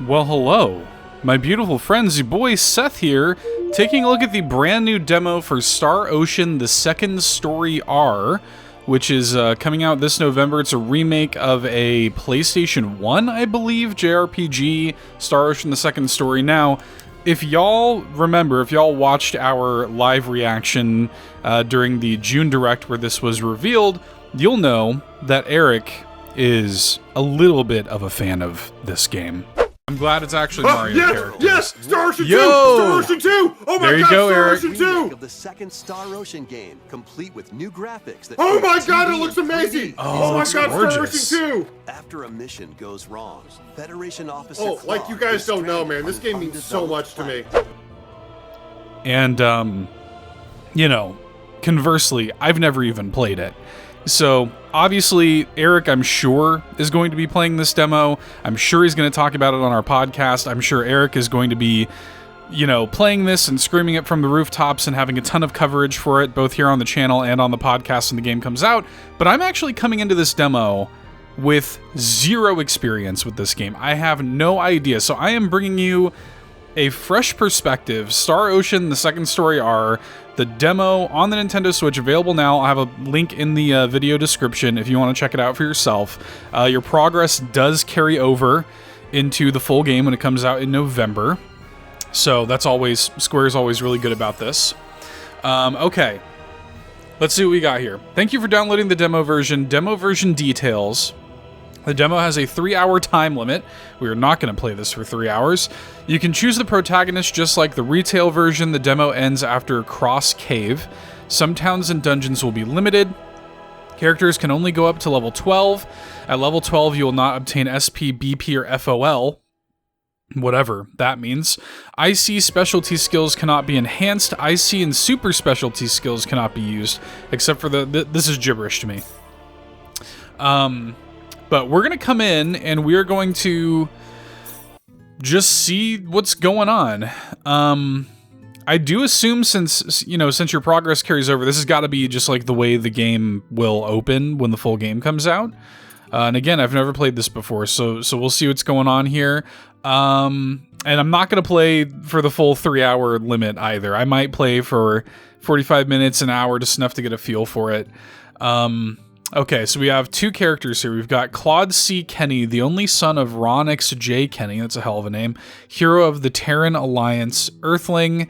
Well, hello. My beautiful friends, your boy Seth here, taking a look at the brand new demo for Star Ocean: The Second Story R, which is coming out this November. It's a remake of a PlayStation 1, I believe, JRPG, Star Ocean: The Second Story. Now, if y'all remember, if y'all watched our live reaction during the June Direct where this was revealed, you'll know that Eric is a little bit of a fan of this game. I'm glad it's actually Mario characters. Yes! Star Ocean 2! Yo! Star Ocean 2! Oh my There you god, go, Star Eric. Ocean 2! Of the second Star Ocean game, complete with new graphics that Oh my create god, 2D it looks and 3D. amazing! Oh, Oh my looks god, gorgeous. Star Ocean 2! After a mission goes wrong, Federation officer Oh, like you guys don't know, man. This game on means so much to me. And, you know, conversely, I've never even played it. So, obviously, Eric, I'm sure, is going to be playing this demo. I'm sure he's going to talk about it on our podcast. I'm sure Eric is going to be, you know, playing this and screaming it from the rooftops and having a ton of coverage for it, both here on the channel and on the podcast when the game comes out. But I'm actually coming into this demo with zero experience with this game. I have no idea. So I am bringing you a fresh perspective. Star Ocean: The Second Story R, the demo on the Nintendo Switch, available now. I'll have a link in the video description if you want to check it out for yourself. Your progress does carry over into the full game when it comes out in November. So that's always, Square's always really good about this. Okay, let's see what we got here. Thank you for downloading the demo version. Demo version details. The demo has a 3-hour time limit. We are not going to play this for 3 hours. You can choose the protagonist just like the retail version. The demo ends after Cross Cave. Some towns and dungeons will be limited. Characters can only go up to level 12. At level 12, you will not obtain SP, BP, or FOL. Whatever that means. IC specialty skills cannot be enhanced. IC and super specialty skills cannot be used. Except for this is gibberish to me. But we're going to come in and we're going to just see what's going on. I do assume since your progress carries over, this has got to be just like the way the game will open when the full game comes out. And again, I've never played this before, so we'll see what's going on here. And I'm not going to play for the full 3-hour limit either. I might play for 45 minutes, an hour, just enough to get a feel for it. Okay, so we have two characters here. We've got Claude C. Kenny, the only son of Ron X. J. Kenny, that's a hell of a name, hero of the Terran Alliance, Earthling.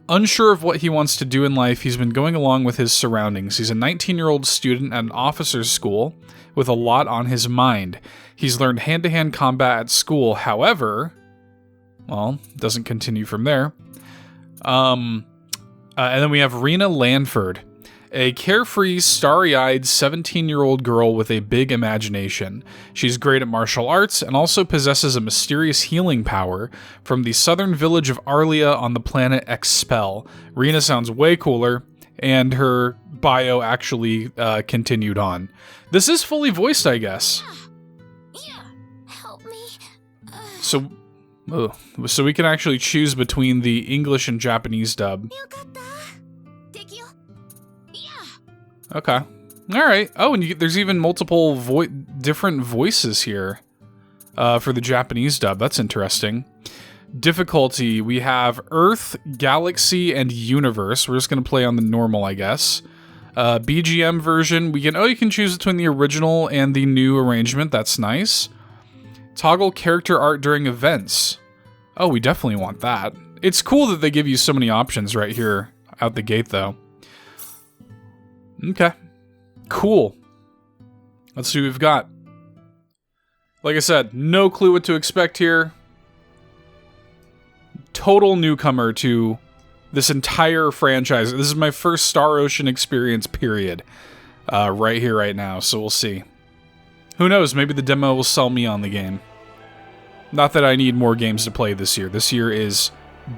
Unsure of what he wants to do in life, he's been going along with his surroundings. He's a 19-year-old student at an officer's school with a lot on his mind. He's learned hand-to-hand combat at school, however, well, doesn't continue from there. And then we have Rena Lanford, a carefree, starry-eyed 17-year-old girl with a big imagination. She's great at martial arts and also possesses a mysterious healing power from the southern village of Arlia on the planet Expel. Rena sounds way cooler, and her bio actually continued on. This is fully voiced, I guess. Yeah, help me. So we can actually choose between the English and Japanese dub. Okay. All right. Oh, and there's even multiple different voices here for the Japanese dub. That's interesting. Difficulty, we have Earth, Galaxy, and Universe. We're just going to play on the normal, I guess. BGM version, you can choose between the original and the new arrangement. That's nice. Toggle character art during events. Oh, we definitely want that. It's cool that they give you so many options right here out the gate, though. Okay. Cool. Let's see what we've got. Like I said, no clue what to expect here. Total newcomer to this entire franchise. This is my first Star Ocean experience, period. Right here, right now, so we'll see. Who knows, maybe the demo will sell me on the game. Not that I need more games to play this year. This year is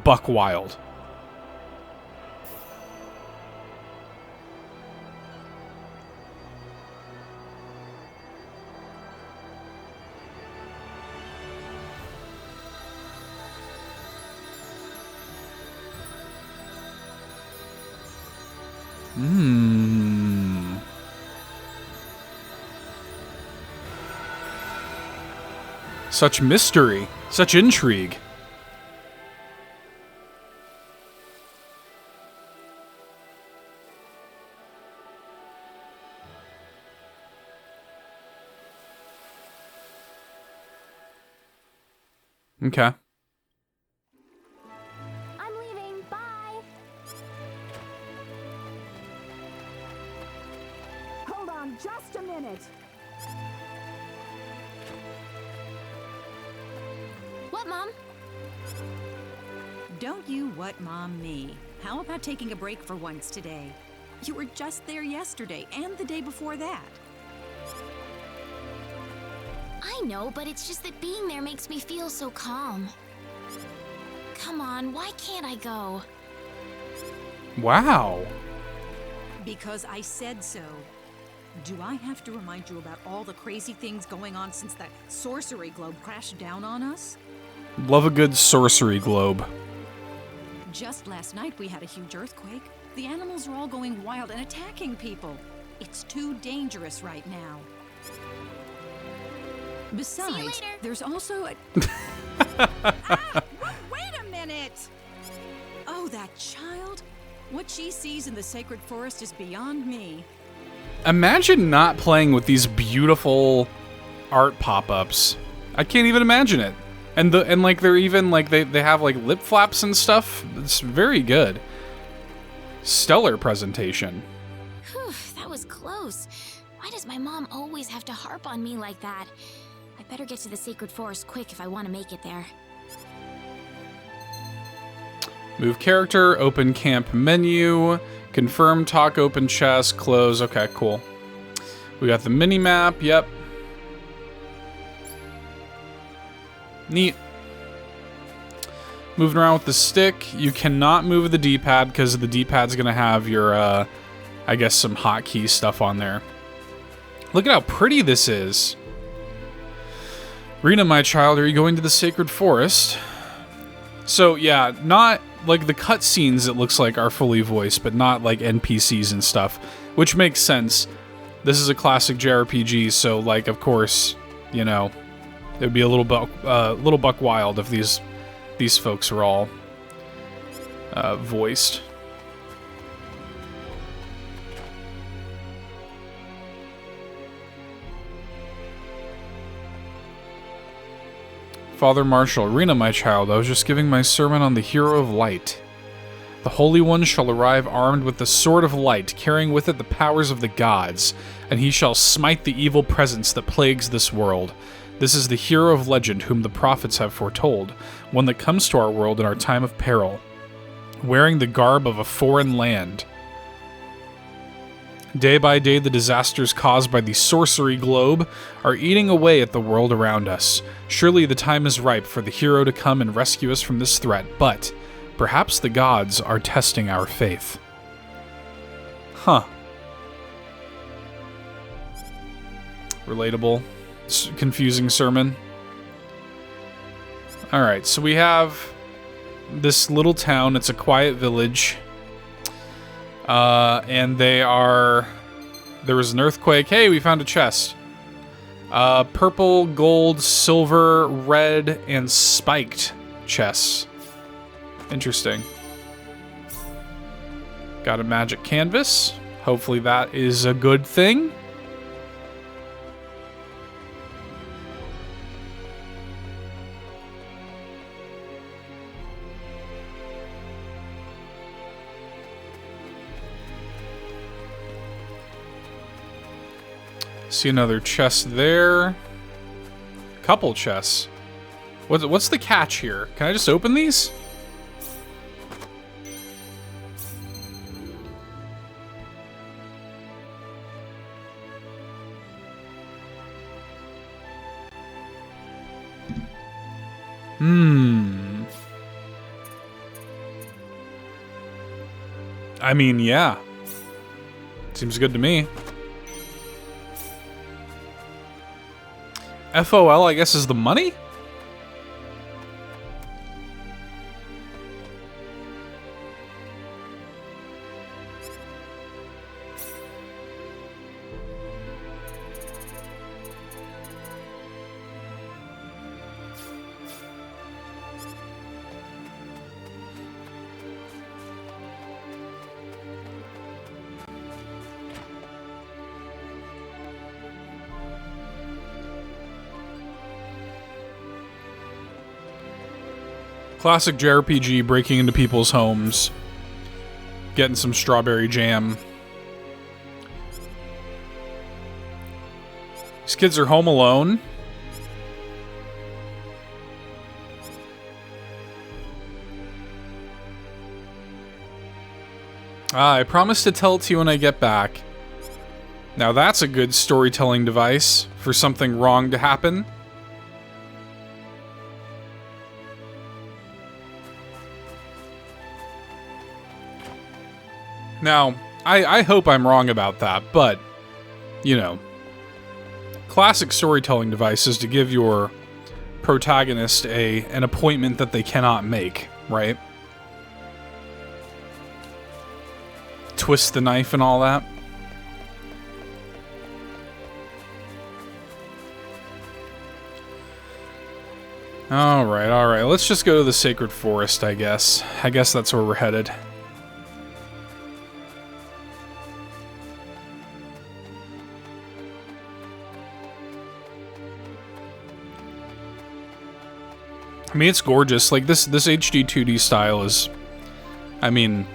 buck wild. Such mystery. Such intrigue. Okay. I'm leaving. Bye. Hold on just a minute. What, Mom? Don't you what Mom me. How about taking a break for once today? You were just there yesterday and the day before that. I know, but it's just that being there makes me feel so calm. Come on, why can't I go? Wow. Because I said so. Do I have to remind you about all the crazy things going on since that sorcery globe crashed down on us? Love a good sorcery globe. Just last night we had a huge earthquake. The animals are all going wild and attacking people. It's too dangerous right now. Besides, later. there's also a... wait a minute! Oh, that child? What she sees in the sacred forest is beyond me. Imagine not playing with these beautiful art pop-ups. I can't even imagine it. And like they're even like they have like lip flaps and stuff. It's very good. Stellar presentation. Whew, that was close. Why does my mom always have to harp on me like that? I better get to the sacred forest quick if I want to make it there. Move character, open camp menu, confirm, talk, open chest, close. Okay, cool. We got the mini map. Yep. Neat. Moving around with the stick. You cannot move the D-pad because the D-pad's going to have your, I guess, some hotkey stuff on there. Look at how pretty this is. Rena, my child, are you going to the sacred forest? So, yeah, not like the cutscenes, it looks like, are fully voiced, but not like NPCs and stuff, which makes sense. This is a classic JRPG, so, like, of course, you know, it would be a little buck wild if these folks were all voiced. Father Marshall, Rena, my child, I was just giving my sermon on the Hero of Light. The Holy One shall arrive armed with the Sword of Light, carrying with it the powers of the gods, and he shall smite the evil presence that plagues this world. This is the hero of legend whom the prophets have foretold, one that comes to our world in our time of peril, wearing the garb of a foreign land. Day by day, the disasters caused by the sorcery globe are eating away at the world around us. Surely the time is ripe for the hero to come and rescue us from this threat, but perhaps the gods are testing our faith. Huh. Relatable. Confusing sermon. Alright, so we have this little town. It's a quiet village. And there was an earthquake. Hey, we found a chest. Purple, gold, silver, red, and spiked chests. Interesting. Got a magic canvas. Hopefully that is a good thing. See another chest there. Couple chests. What's the catch here? Can I just open these? I mean, yeah. Seems good to me. FOL, I guess, is the money? Classic JRPG, breaking into people's homes, getting some strawberry jam. These kids are home alone. I promise to tell it to you when I get back. Now that's a good storytelling device for something wrong to happen. Now, I hope I'm wrong about that, but, you know, classic storytelling device is to give your protagonist an appointment that they cannot make, right? Twist the knife and all that. Alright, let's just go to the Sacred Forest, I guess. I guess that's where we're headed. I mean, it's gorgeous. Like, this HD 2D style is... I mean...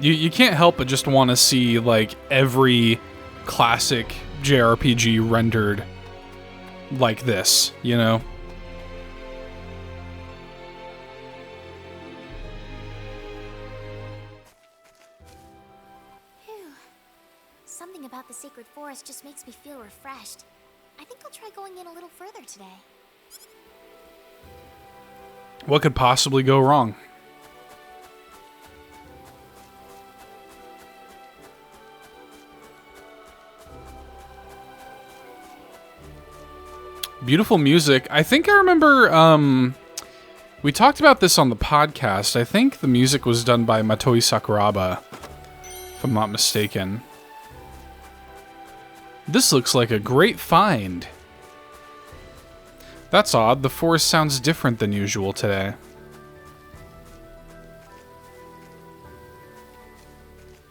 You can't help but just want to see, like, every classic JRPG rendered like this, you know? Phew. Something about the Sacred Forest just makes me feel refreshed. I think I'll try going in a little further today. What could possibly go wrong? Beautiful music. I think I remember, we talked about this on the podcast. I think the music was done by Matoi Sakuraba, if I'm not mistaken. This looks like a great find. That's odd. The forest sounds different than usual today.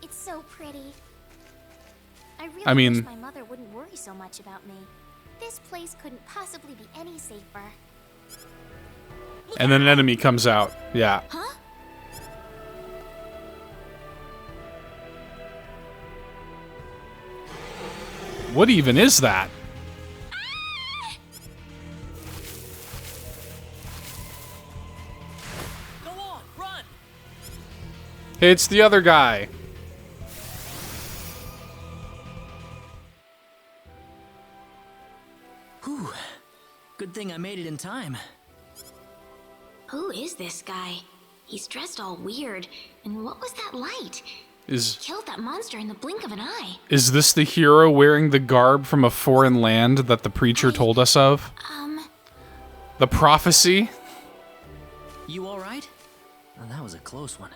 It's so pretty. I mean, wish my mother wouldn't worry so much about me. This place couldn't possibly be any safer. and then an enemy comes out. Yeah. Huh? What even is that? Go on, run! Hey, it's the other guy. Whew. Good thing I made it in time. Who is this guy? He's dressed all weird. And what was that light? Killed that monster in the blink of an eye. Is this the hero wearing the garb from a foreign land that the preacher told us of? The prophecy? You alright? Well, that was a close one.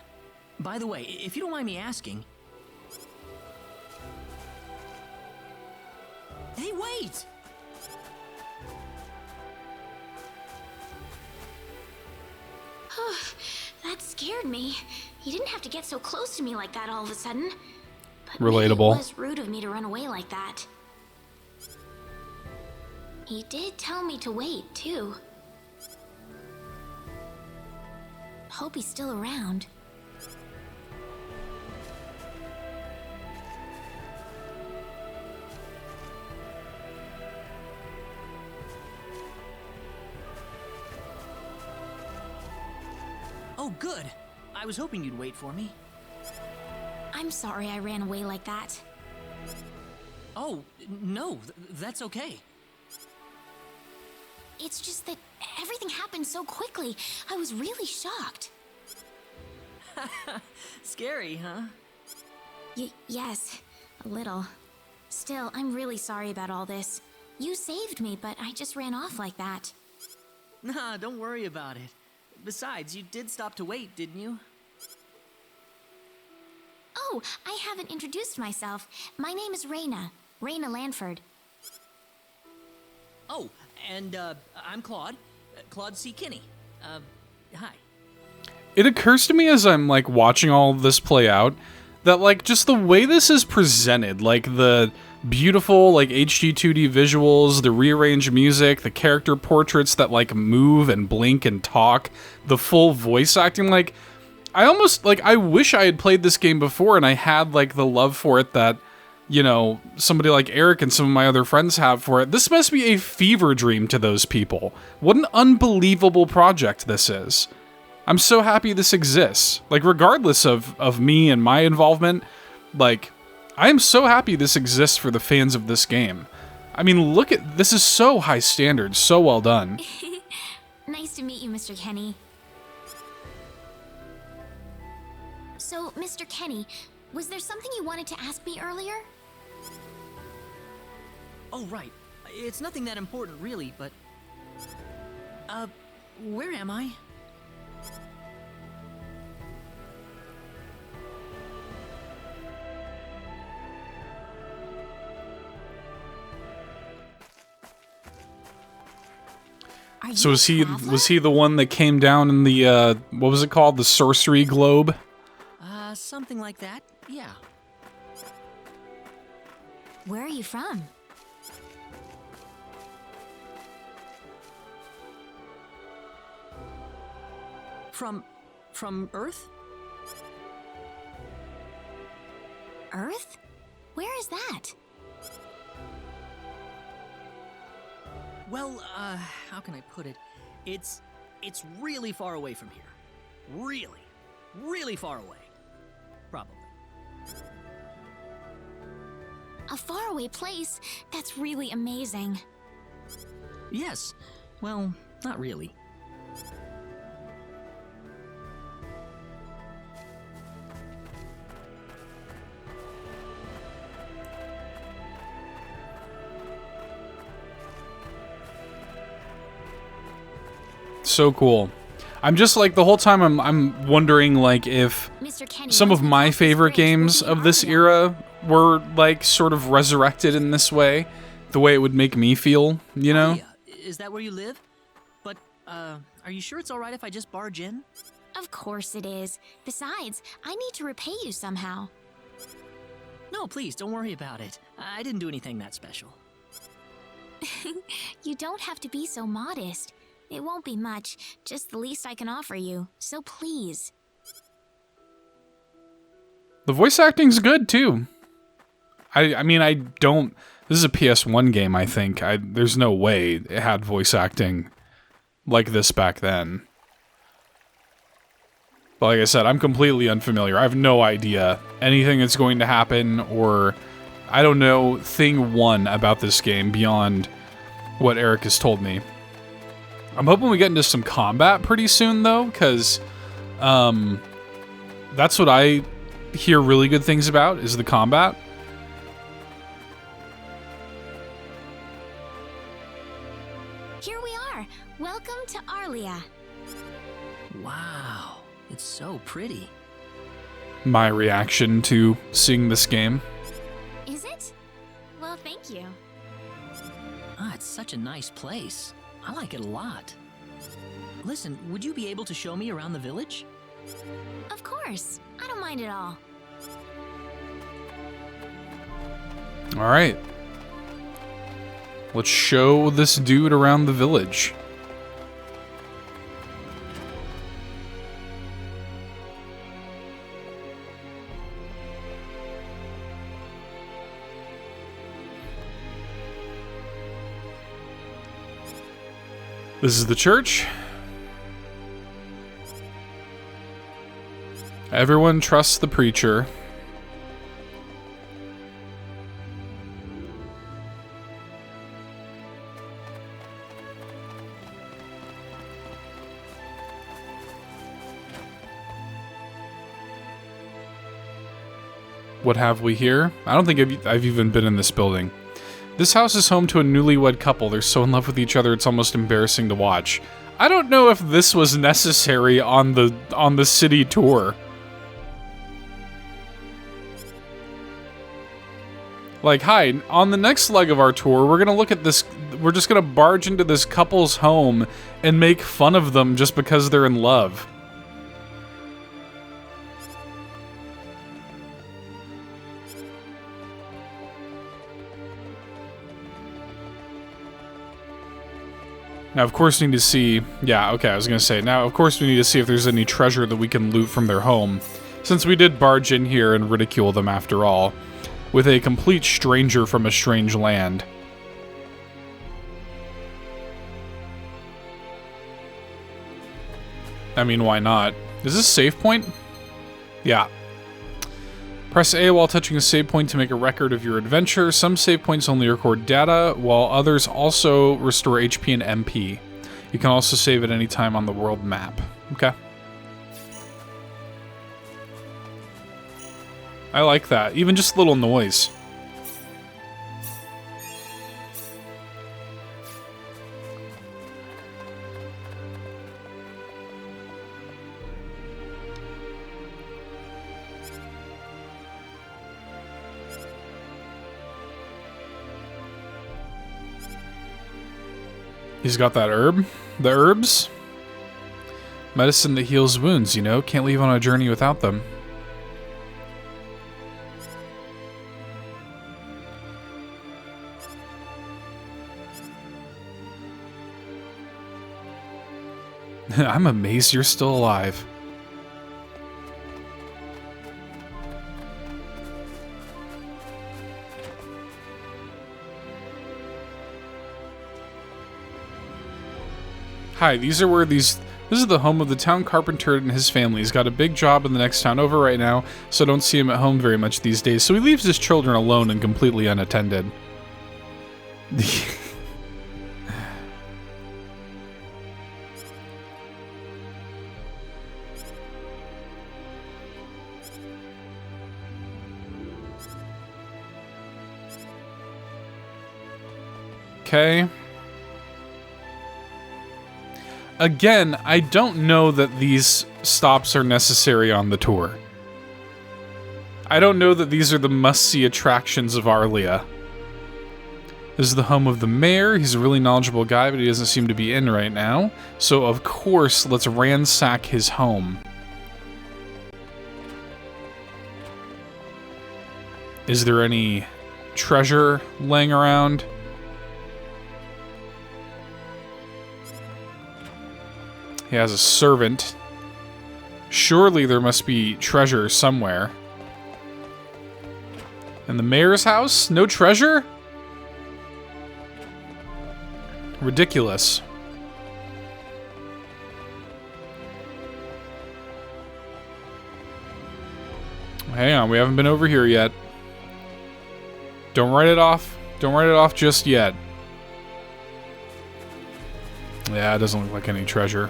By the way, if you don't mind me asking... Hey, wait! That scared me. He didn't have to get so close to me like that all of a sudden. But Relatable. It was rude of me to run away like that. He did tell me to wait, too. Hope he's still around. Oh, good. I was hoping you'd wait for me. I'm sorry I ran away like that. Oh, no, that's okay. It's just that everything happened so quickly. I was really shocked. Scary, huh? Yes, a little. Still, I'm really sorry about all this. You saved me, but I just ran off like that. Nah, don't worry about it. Besides, you did stop to wait, didn't you? Oh, I haven't introduced myself. My name is Raina. Raina Lanford. Oh, and, I'm Claude. Claude C. Kinney. Hi. It occurs to me as I'm, like, watching all of this play out that, like, just the way this is presented, like, the beautiful like HD 2D visuals, the rearranged music, the character portraits that like move and blink and talk, the full voice acting. Like, I almost like, I wish I had played this game before and I had like the love for it that, you know, somebody like Eric and some of my other friends have for it. This must be a fever dream to those people. What an unbelievable project this is. I'm so happy this exists. Like, regardless of me and my involvement, like, I am so happy this exists for the fans of this game. I mean, look at, this is so high standard, so well done. Nice to meet you, Mr. Kenny. So, Mr. Kenny, was there something you wanted to ask me earlier? Oh, right. It's nothing that important, really, but... where am I? Are you So a was he traveler? the one that came down in the what was it called? The sorcery globe? Something like that, yeah. Where are you from? From Earth? Earth? Where is that? Well, how can I put it? It's really far away from here. Really, really far away. Probably. A faraway place? That's really amazing. Yes. Well, not really. So cool. I'm just like, the whole time I'm wondering like if Mr. Kenny, some once of we my cross this favorite bridge, we'll games be of this Aria. era were like sort of resurrected in this way, the way it would make me feel, you know? Yeah, is that where you live? But, are you sure it's alright if I just barge in? Of course it is. Besides, I need to repay you somehow. No, please, don't worry about it. I didn't do anything that special. You don't have to be so modest. It won't be much, just the least I can offer you. So please. The voice acting's good too. I mean, I don't, this is a PS1 game, I think. There's no way it had voice acting like this back then. But like I said, I'm completely unfamiliar. I have no idea anything that's going to happen, or I don't know thing one about this game beyond what Eric has told me. I'm hoping we get into some combat pretty soon, though, because that's what I hear really good things about, is the combat. Here we are. Welcome to Arlia. Wow, it's so pretty. My reaction to seeing this game. Is it? Well, thank you. Ah, it's such a nice place. I like it a lot. Listen, would you be able to show me around the village? Of course. I don't mind at all. All right. Let's show this dude around the village. This is the church. Everyone trusts the preacher. What have we here? I don't think I've even been in this building. This house is home to a newlywed couple. They're so in love with each other, it's almost embarrassing to watch. I don't know if this was necessary on the city tour. Like, hi, on the next leg of our tour, we're gonna look at this, we're just gonna barge into this couple's home and make fun of them just because they're in love. Now, of course, we need to see... Yeah, okay, I was going to say. Now, of course, we need to see if there's any treasure that we can loot from their home, since we did barge in here and ridicule them after all, with a complete stranger from a strange land. I mean, why not? Is this a save point? Yeah. Press A while touching a save point to make a record of your adventure. Some save points only record data, while others also restore HP and MP. You can also save at any time on the world map. Okay. I like that. Even just a little noise. He's got that herb. The herbs? Medicine that heals wounds, you know. Can't leave on a journey without them. I'm amazed you're still alive. Hi, these are where these... This is the home of the town carpenter and his family. He's got a big job in the next town over right now, so don't see him at home very much these days. So he leaves his children alone and completely unattended. Okay. Again, I don't know that these stops are necessary on the tour. I don't know that these are the must-see attractions of Arlia. This is the home of the mayor. He's a really knowledgeable guy, but he doesn't seem to be in right now. So, of course, let's ransack his home. Is there any treasure laying around? He has a servant. Surely there must be treasure somewhere. In the mayor's house? No treasure? Ridiculous. Hang on, we haven't been over here yet. Don't write it off. Don't write it off just yet. Yeah, it doesn't look like any treasure.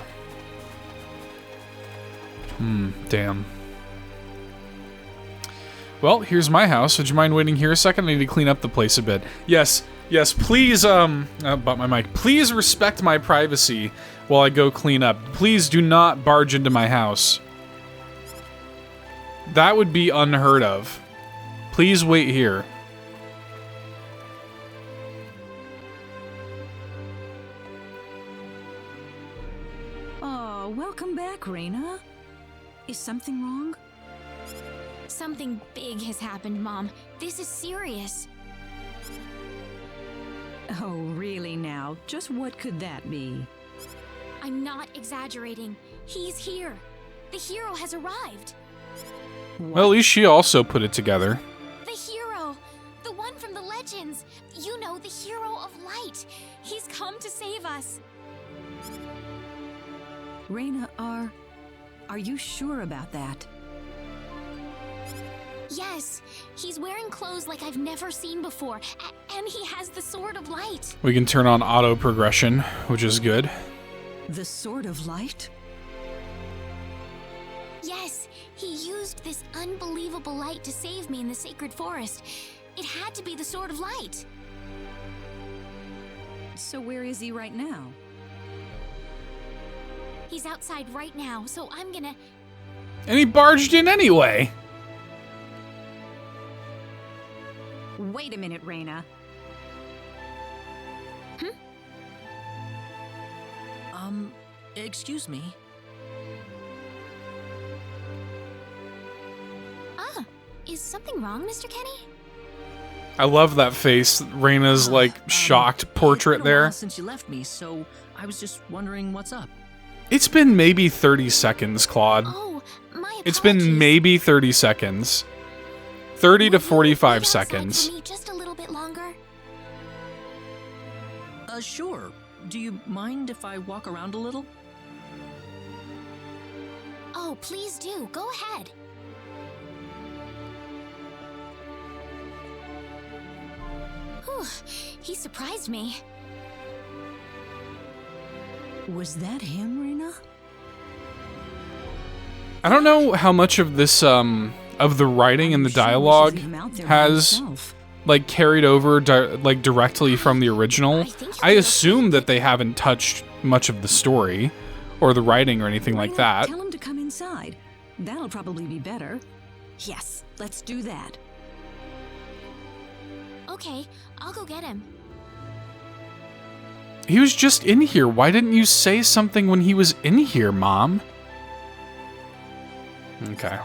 Damn. Well, here's my house. Would you mind waiting here a second? I need to clean up the place a bit. Yes, please, about my mic. Please respect my privacy while I go clean up. Please do not barge into my house. That would be unheard of. Please wait here. Oh, welcome back, Raina. Is something wrong? Something big has happened, Mom. This is serious. Oh, really now? Just what could that be? I'm not exaggerating. He's here. The hero has arrived. Well, at least she also put it together. The hero! The one from the legends! You know, the hero of light! He's come to save us! Raina, are you sure about that? Yes, he's wearing clothes like I've never seen before, and he has the Sword of Light. We can turn on auto progression, which is good. The Sword of Light? Yes, he used this unbelievable light to save me in the sacred forest. It had to be the Sword of Light. So where is he right now? He's outside right now, so I'm gonna... And he barged in anyway! Wait a minute, Raina. Excuse me. Is something wrong, Mr. Kenny? I love that face. Reina's like shocked portrait It's been a while there. since you left me, so I was just wondering what's up. It's been maybe 30 seconds, Claude. Oh, my It's been apologies. maybe 30 seconds. 30 to Will you 45 wait outside seconds. for me just a little bit longer? Sure. Do you mind if I walk around a little? Oh, please do. Go ahead. Whew, he surprised me. Was that him, Reina? I don't know how much of this, of the writing and the I'm sure we should dialogue leave him out there by has, himself. like, carried over, like, directly from the original. I think he'll I be assume okay. that they haven't touched much of the story or the writing or anything like Reina, that. Tell him to come inside. That'll probably be better. Yes, let's do that. Okay, I'll go get him. He was just in here. Why didn't you say something when he was in here, Mom? Okay.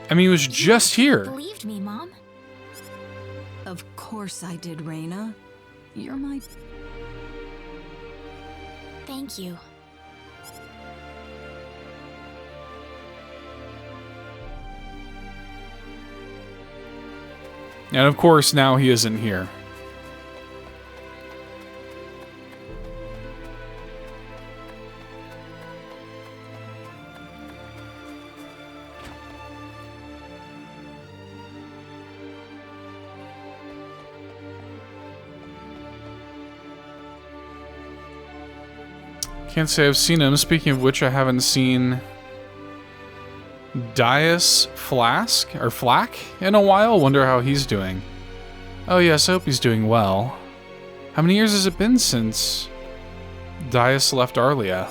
I mean, he was just You here. believed me, Mom. Of course I did, Reina. You're my... Thank you. And of course, now he isn't here. Can't say I've seen him. Speaking of which, I haven't seen Dias Flack in a while. Wonder how he's doing. Oh yes, I hope he's doing well. How many years has it been since Dias left Arlia?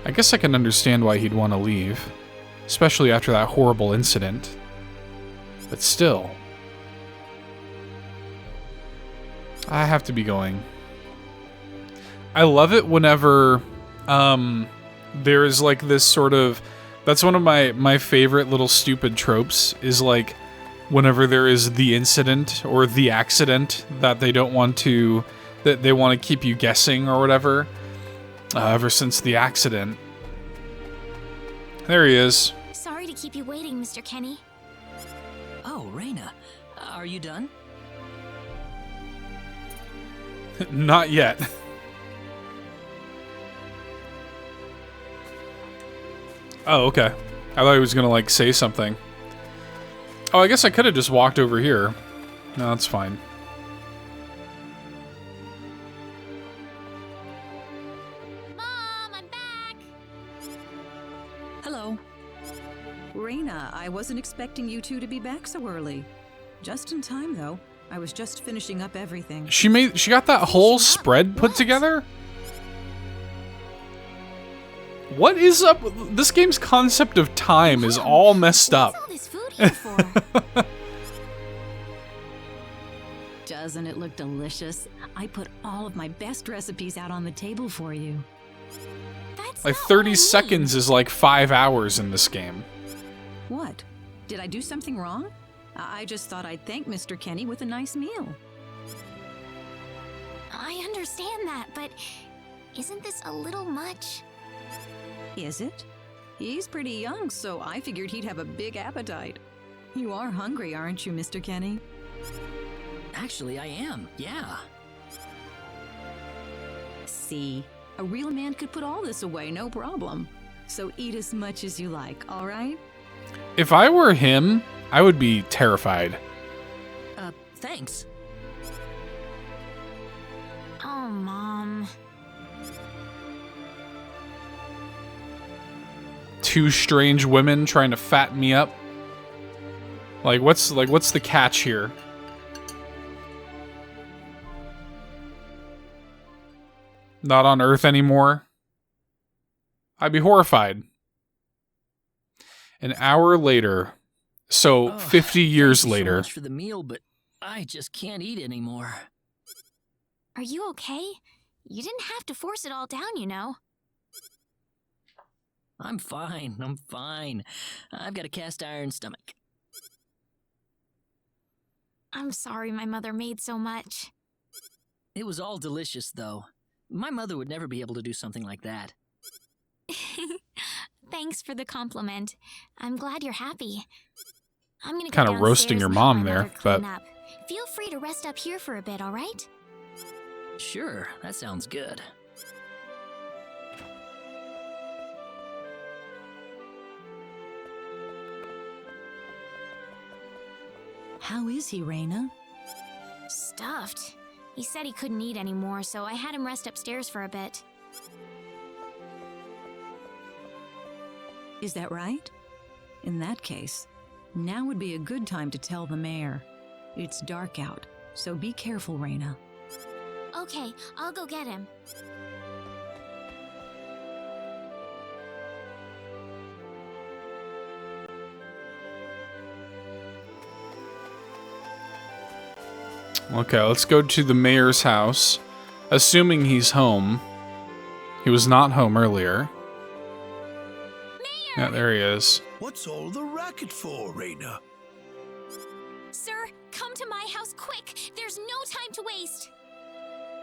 I guess I can understand why he'd want to leave, especially after that horrible incident. But still, I have to be going. I love it whenever there's like this sort of, that's one of my favorite little stupid tropes, is like whenever there is the incident or the accident that they don't want to, that they want to keep you guessing or whatever. Ever since the accident. There he is. Sorry to keep you waiting, Mr. Kenny. Oh, Reina, are you done? Not yet. Oh, okay. I thought he was gonna, like, say something. Oh, I guess I could have just walked over here. No, that's fine. Mom, I'm back! Hello. Reina, I wasn't expecting you two to be back so early. Just in time, though. I was just finishing up everything. She got that whole Finishing up? spread put What? together? What is up? This game's concept of time is Mom, all messed up. What's all this food here for? Doesn't it look delicious? I put all of my best recipes out on the table for you. That's Like not what 30 I mean. seconds is like 5 hours in this game. What? Did I do something wrong? I just thought I'd thank Mr. Kenny with a nice meal. I understand that, but isn't this a little much? Is it? He's pretty young, so I figured he'd have a big appetite. You are hungry, aren't you, Mr. Kenny? Actually, I am, yeah. See, a real man could put all this away, no problem. So eat as much as you like, all right? If I were him, I would be terrified. Thanks. Oh, Mom. Two strange women trying to fatten me up. What's the catch here? Not on Earth anymore? I'd be horrified. An hour later. So, Oh, 50 years thank you later. So much for the meal, but I just can't eat anymore. Are you okay? You didn't have to force it all down, you know. I'm fine. I've got a cast iron stomach. I'm sorry my mother made so much. It was all delicious, though. My mother would never be able to do something like that. Thanks for the compliment. I'm glad you're happy. I'm gonna go Kinda roasting downstairs your and help mom my there, mother clean but- up. Feel free to rest up here for a bit, all right? Sure, that sounds good. How is he, Raina? Stuffed. He said he couldn't eat anymore, so I had him rest upstairs for a bit. Is that right? In that case, now would be a good time to tell the mayor. It's dark out, so be careful, Raina. Okay, I'll go get him. Okay, let's go to the mayor's house. Assuming he's home. He was not home earlier. Mayor! Yeah, there he is. What's all the racket for, Raina? Sir, come to my house quick! There's no time to waste!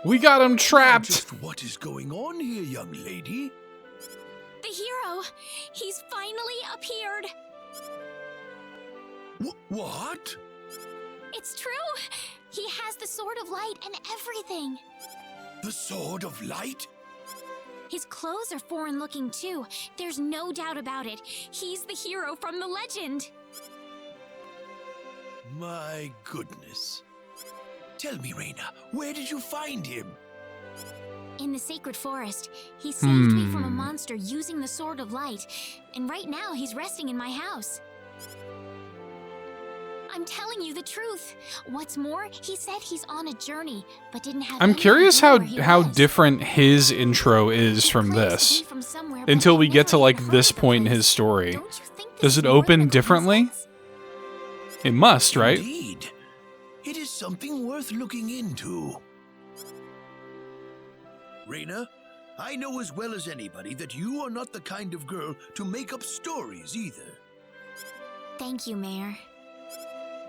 We got him trapped! Just what is going on here, young lady? The hero! He's finally appeared! What? It's true! He has the Sword of Light and everything! The Sword of Light? His clothes are foreign looking too. There's no doubt about it. He's the hero from the legend! My goodness. Tell me, Raina, where did you find him? In the Sacred Forest. He saved me from a monster using the Sword of Light. And right now, he's resting in my house. I'm telling you the truth. What's more, he said he's on a journey, but didn't have I'm any curious idea where he how was. different his intro is He from claims to this. be from somewhere, but Until I've we get to never like even this heard of the point in place. his story. Don't you think this Does is it more than open a differently? coincidence? It must, right? Indeed. It is something worth looking into. Raina, I know as well as anybody that you are not the kind of girl to make up stories either. Thank you, Mayor.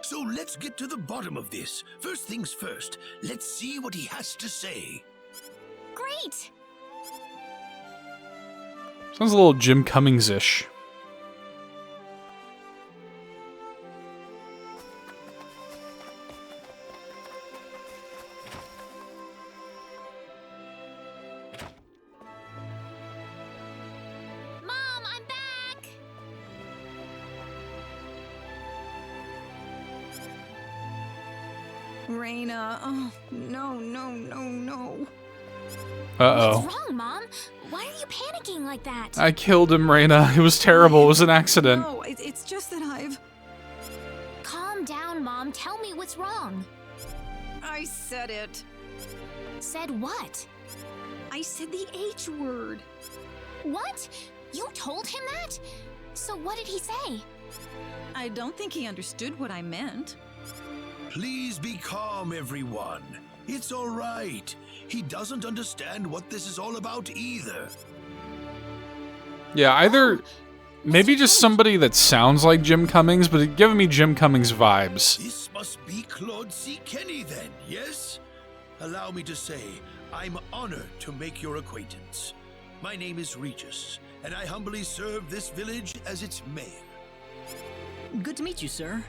So let's get to the bottom of this. First things first, let's see what he has to say. Great! Sounds a little Jim Cummings-ish. Mom, I'm back! Raina, oh, no. Uh-oh. What's wrong, Mom? Why are you panicking like that? I killed him, Raina. It was terrible. It was an accident. No, it's just that Calm down, Mom. Tell me what's wrong. I said it. Said what? I said the H word. What? You told him that? So what did he say? I don't think he understood what I meant. Please be calm, everyone. It's all right. He doesn't understand what this is all about either. Yeah, either... Maybe just somebody that sounds like Jim Cummings, but it giving me Jim Cummings vibes. This must be Claude C. Kenny then, yes? Allow me to say, I'm honored to make your acquaintance. My name is Regis, and I humbly serve this village as its mayor. Good to meet you, sir.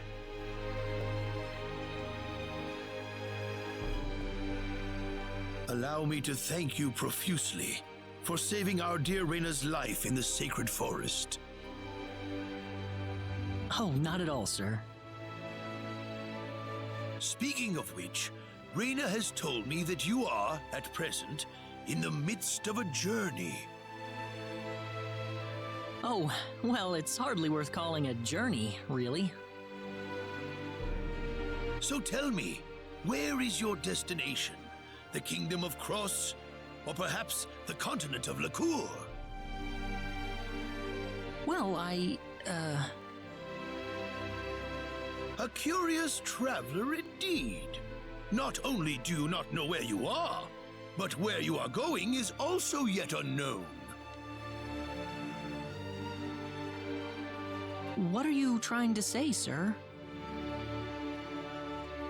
Allow me to thank you profusely for saving our dear Raina's life in the sacred forest. Oh, not at all, sir. Speaking of which, Raina has told me that you are, at present, in the midst of a journey. Oh, well, it's hardly worth calling a journey, really. So tell me, where is your destination? The Kingdom of Cross? Or perhaps the continent of Lacour? Well, A curious traveler indeed. Not only do you not know where you are, but where you are going is also yet unknown. What are you trying to say, sir?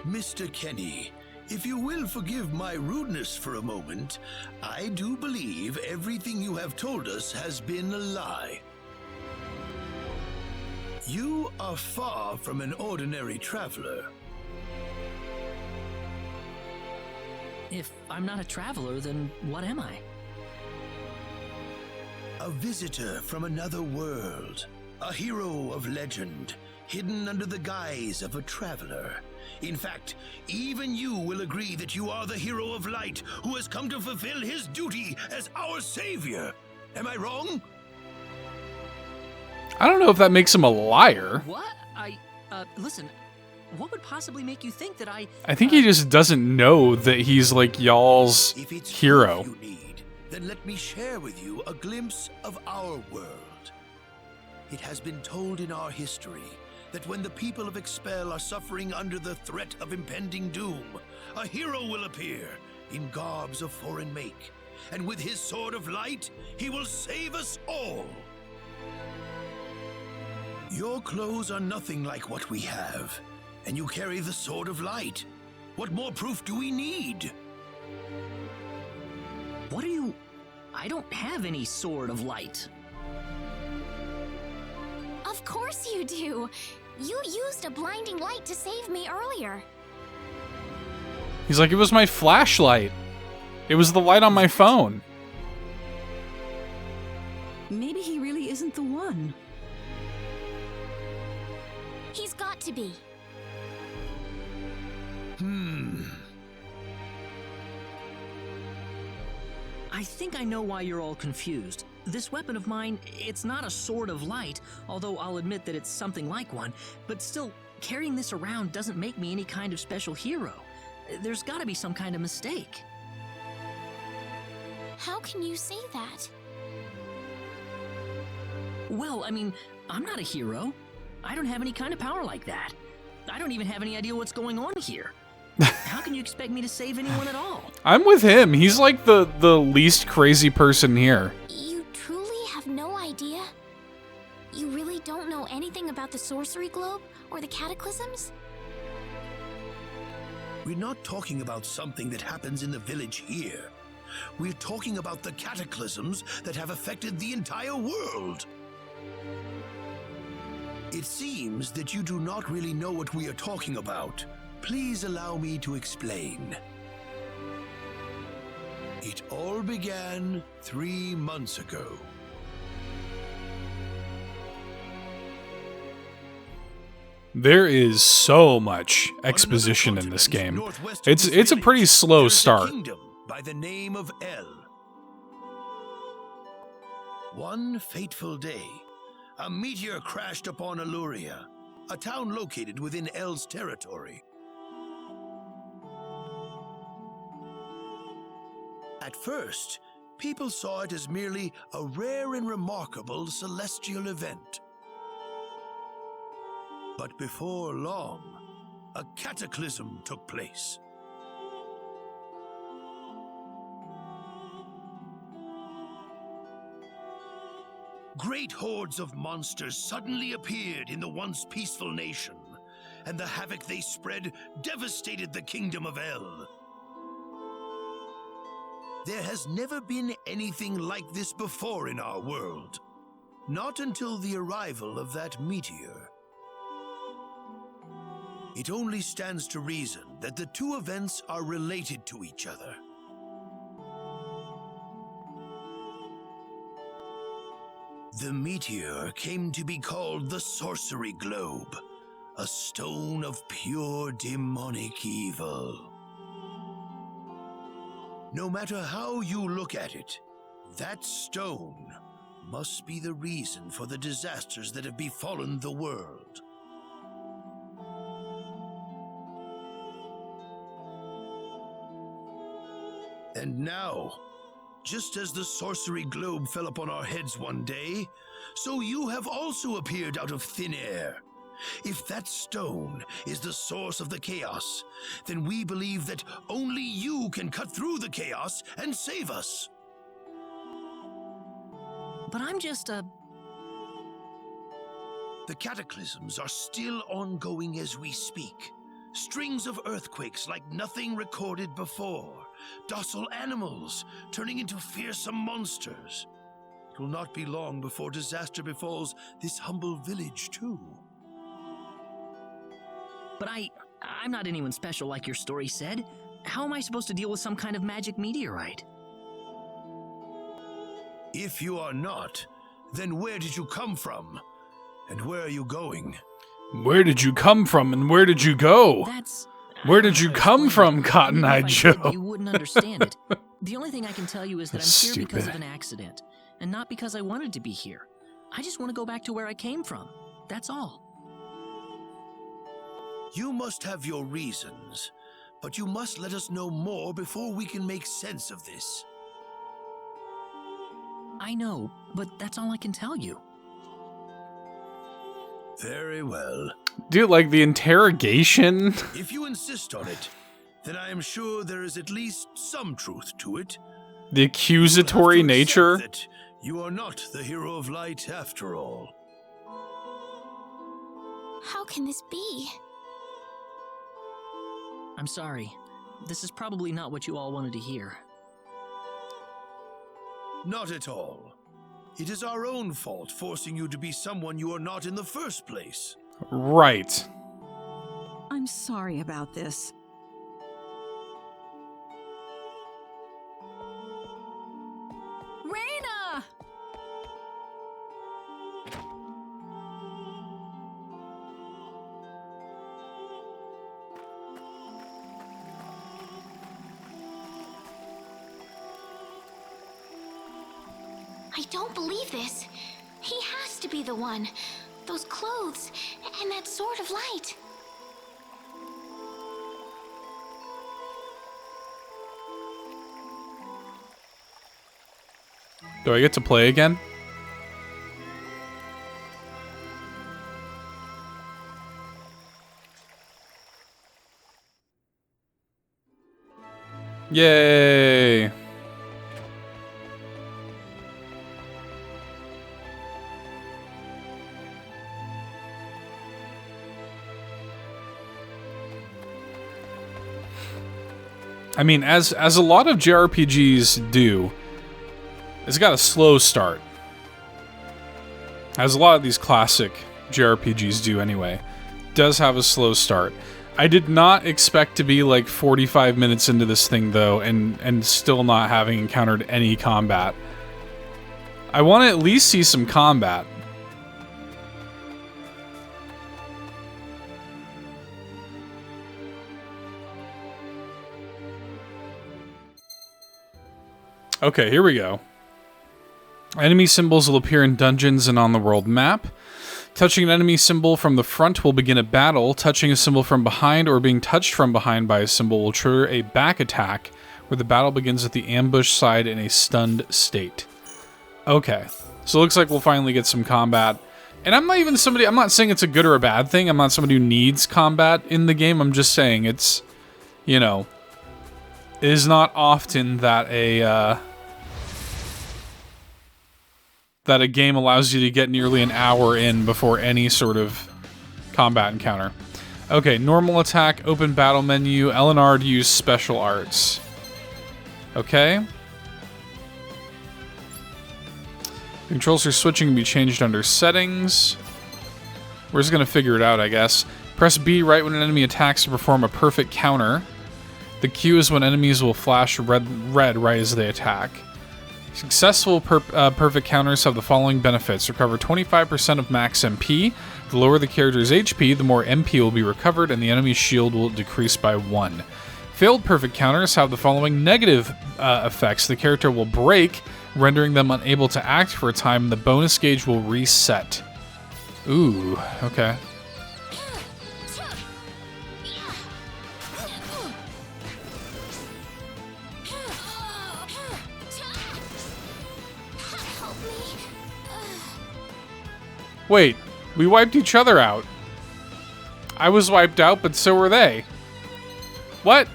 Mr. Kenny, if you will forgive my rudeness for a moment, I do believe everything you have told us has been a lie. You are far from an ordinary traveler. If I'm not a traveler, then what am I? A visitor from another world. A hero of legend, hidden under the guise of a traveler. In fact, even you will agree that you are the hero of light who has come to fulfill his duty as our savior. Am I wrong? I don't know if that makes him a liar. What? Listen, what would possibly make you think that I think he just doesn't know that he's like y'all's If it's hero. proof you need, then let me share with you a glimpse of our world. It has been told in our history that when the people of Expel are suffering under the threat of impending doom, a hero will appear in garbs of foreign make, and with his sword of light, he will save us all. Your clothes are nothing like what we have, and you carry the sword of light. What more proof do we need? What are you... I don't have any sword of light. Of course you do. You used a blinding light to save me earlier. He's like, it was my flashlight. It was the light on my phone. Maybe he really isn't the one. He's got to be. I think I know why you're all confused. This weapon of mine, it's not a sword of light, although I'll admit that it's something like one, but still, carrying this around doesn't make me any kind of special hero. There's gotta be some kind of mistake. How can you say that? Well, I mean, I'm not a hero. I don't have any kind of power like that. I don't even have any idea what's going on here. How can you expect me to save anyone at all? I'm with him. He's like the least crazy person here. You truly have no idea? You really don't know anything about the sorcery globe or the cataclysms? We're not talking about something that happens in the village here. We're talking about the cataclysms that have affected the entire world. It seems that you do not really know what we are talking about. Please allow me to explain. It all began 3 months ago. There is so much exposition in this game. It's a pretty slow start. Kingdom by the name of El. One fateful day, a meteor crashed upon Aluria, a town located within El's territory. At first, people saw it as merely a rare and remarkable celestial event. But before long, a cataclysm took place. Great hordes of monsters suddenly appeared in the once peaceful nation, and the havoc they spread devastated the kingdom of El. There has never been anything like this before in our world. Not until the arrival of that meteor. It only stands to reason that the two events are related to each other. The meteor came to be called the Sorcery Globe, a stone of pure demonic evil. No matter how you look at it, that stone must be the reason for the disasters that have befallen the world. And now, just as the sorcery globe fell upon our heads one day, so you have also appeared out of thin air. If that stone is the source of the chaos, then we believe that only you can cut through the chaos and save us. But I'm just a... The cataclysms are still ongoing as we speak. Strings of earthquakes like nothing recorded before. Docile animals turning into fearsome monsters. It will not be long before disaster befalls this humble village, too. But I'm not anyone special like your story said. How am I supposed to deal with some kind of magic meteorite? If you are not, then where did you come from? And where are you going? Where did you come from and where did you go? Where did you come from, Cotton Eye Joe? You wouldn't understand it. The only thing I can tell you is that I'm here because of an accident, and not because I wanted to be here. I just want to go back to where I came from. That's all. You must have your reasons, but you must let us know more before we can make sense of this. I know, but that's all I can tell you. Very well. Dude, like the interrogation? If you insist on it, then I am sure there is at least some truth to it. The accusatory nature? That you are not the hero of light after all. How can this be? I'm sorry. This is probably not what you all wanted to hear. Not at all. It is our own fault forcing you to be someone you are not in the first place. Right. I'm sorry about this. Raina! I don't believe this. He has to be the one. Those clothes, and that sword of light. Do I get to play again? Yay! I mean, as a lot of JRPGs do, it's got a slow start. As a lot of these classic JRPGs do anyway. Does have a slow start. I did not expect to be like 45 minutes into this thing though, and still not having encountered any combat. I want to at least see some combat. Okay, here we go. Enemy symbols will appear in dungeons and on the world map. Touching an enemy symbol from the front will begin a battle. Touching a symbol from behind or being touched from behind by a symbol will trigger a back attack, where the battle begins at the ambush side in a stunned state. Okay, so it looks like we'll finally get some combat. And I'm not saying it's a good or a bad thing. I'm not somebody who needs combat in the game. I'm just saying it's, you know, it is not often that a game allows you to get nearly an hour in before any sort of combat encounter. Okay, normal attack, open battle menu, L&R to use special arts. Okay. Controls for switching can be changed under settings. We're just going to figure it out, I guess. Press B right when an enemy attacks to perform a perfect counter. The Q is when enemies will flash red right as they attack. Successful perfect counters have the following benefits. Recover 25% of max MP. The lower the character's HP, the more MP will be recovered, and the enemy's shield will decrease by 1. Failed perfect counters have the following negative effects. The character will break, rendering them unable to act for a time, and the bonus gauge will reset. Ooh, okay. Wait, we wiped each other out. I was wiped out, but so were they. What?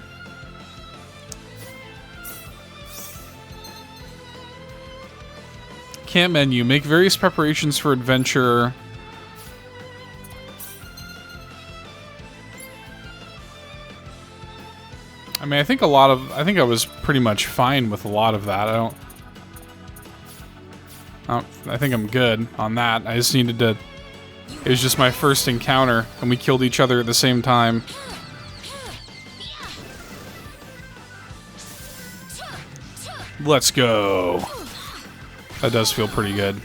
Camp menu. Make various preparations for adventure. I mean, I think I was pretty much fine with a lot of that. I think I'm good on that. I just needed to... It was just my first encounter, and we killed each other at the same time. Let's go. That does feel pretty good.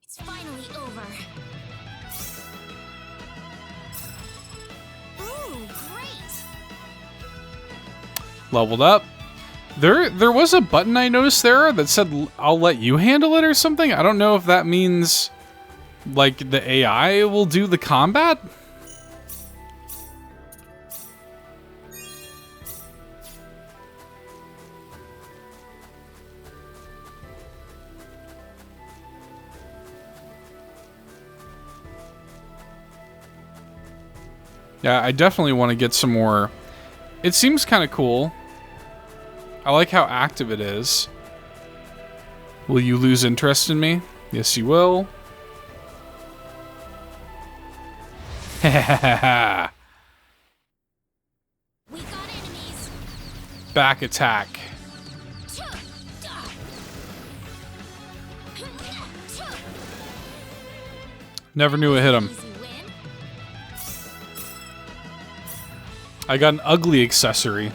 It's finally over. Ooh, great! Leveled up. There was a button I noticed there that said I'll let you handle it or something. I don't know if that means like the AI will do the combat. Yeah, I definitely want to get some more. It seems kind of cool. I like how active it is. Will you lose interest in me? Yes, you will. We got enemies. Back attack. Never knew it hit him. Easy win. I got an ugly accessory.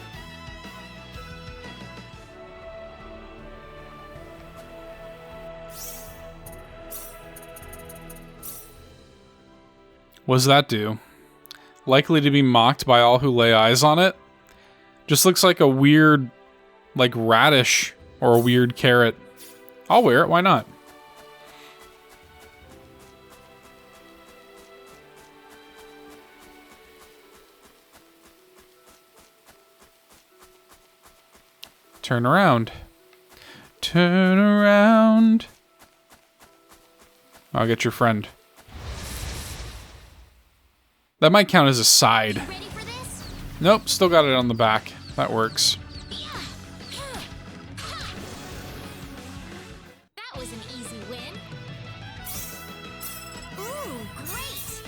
What does that do? Likely to be mocked by all who lay eyes on it? Just looks like a weird, like, radish or a weird carrot. I'll wear it, why not? Turn around. Turn around. I'll get your friend. That might count as a side. Ready for this? Nope, still got it on the back. That works. That was an easy win. Ooh, great!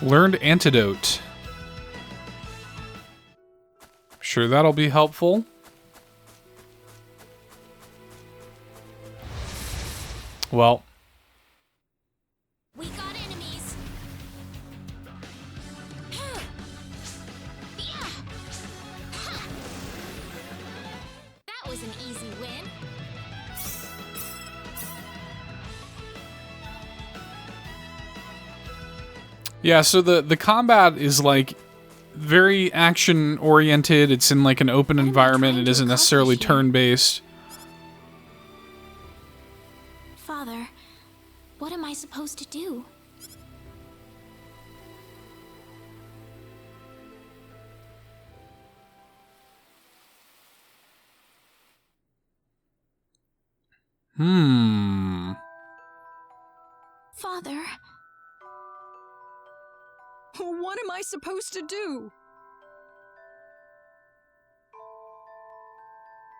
Learned antidote. Sure, that'll be helpful. Well, We got enemies. That was an easy win. yeah, so the combat is like very action oriented. It's in like an open environment. It isn't necessarily turn-based. Father, what am I supposed to do? Father, What am I supposed to do?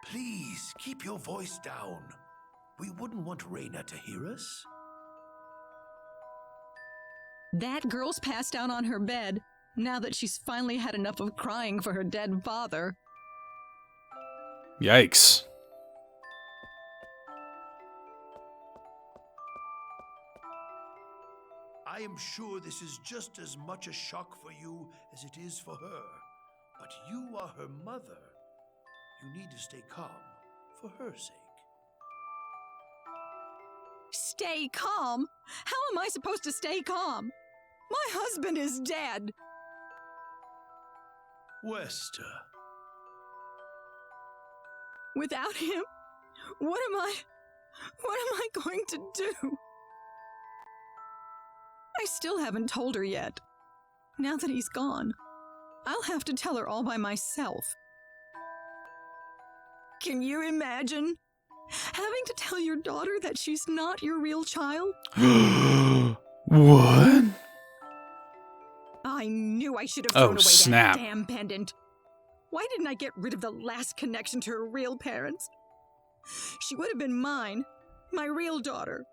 Please keep your voice down. We wouldn't want Raina to hear us. That girl's passed out on her bed, now that she's finally had enough of crying for her dead father. Yikes. I am sure this is just as much a shock for you as it is for her. But you are her mother. You need to stay calm for her sake. Stay calm? How am I supposed to stay calm? My husband is dead. Wester. Without him, what am I going to do? I still haven't told her yet. Now that he's gone, I'll have to tell her all by myself. Can you imagine having to tell your daughter that she's not your real child? What? I knew I should have Oh, thrown away snap. that damn pendant. Why didn't I get rid of the last connection to her real parents? She would have been mine, my real daughter.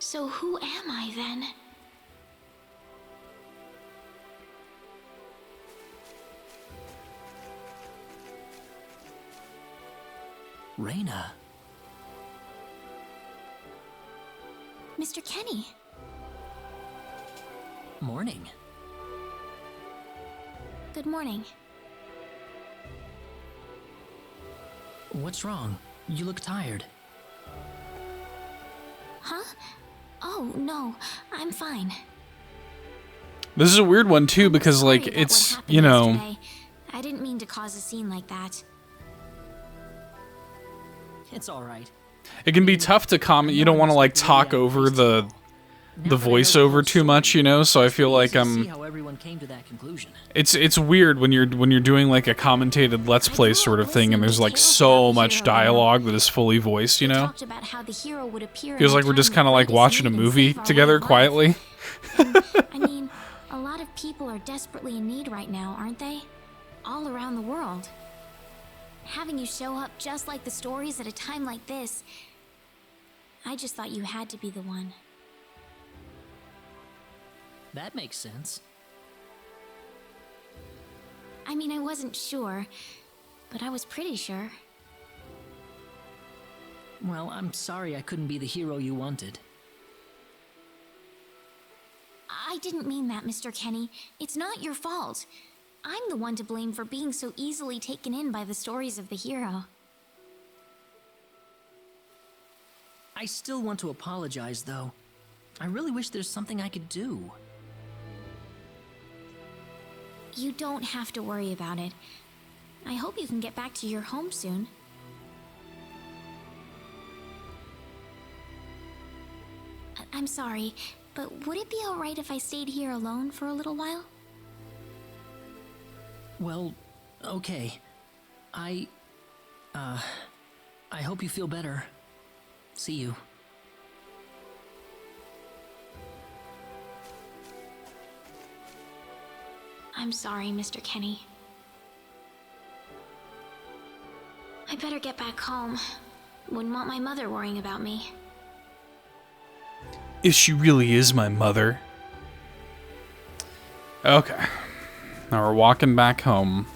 So who am I then? Reina. Mr. Kenny. Morning. Good morning. What's wrong? You look tired. Huh? Oh, no. I'm fine. This is a weird one too because Sorry like about what it's, happened you know, yesterday. I didn't mean to cause a scene like that. It's all right. it can be tough to comment. You don't want to like talk over the voiceover too much, you know, so I feel like see how everyone came to that conclusion. it's weird when you're doing like a commentated let's play sort of thing and there's like so much dialogue that is fully voiced, you know. Talked about how the hero would appear Feels in like we're just time kind of to like fight his watching a need and movie save our together way of life. quietly. I mean, a lot of people are desperately in need right now, aren't they? All around the world. Having you show up just like the stories at a time like this, I just thought you had to be the one. That makes sense. I mean, I wasn't sure, but I was pretty sure. Well, I'm sorry I couldn't be the hero you wanted. I didn't mean that, Mr. Kenny. It's not your fault. I'm the one to blame for being so easily taken in by the stories of the hero. I still want to apologize, though. I really wish there's something I could do. You don't have to worry about it. I hope you can get back to your home soon. I'm sorry, but would it be alright if I stayed here alone for a little while? Well, okay. I hope you feel better. See you. I'm sorry, Mr. Kenny. I better get back home. Wouldn't want my mother worrying about me. If she really is my mother. Okay. Now we're walking back home.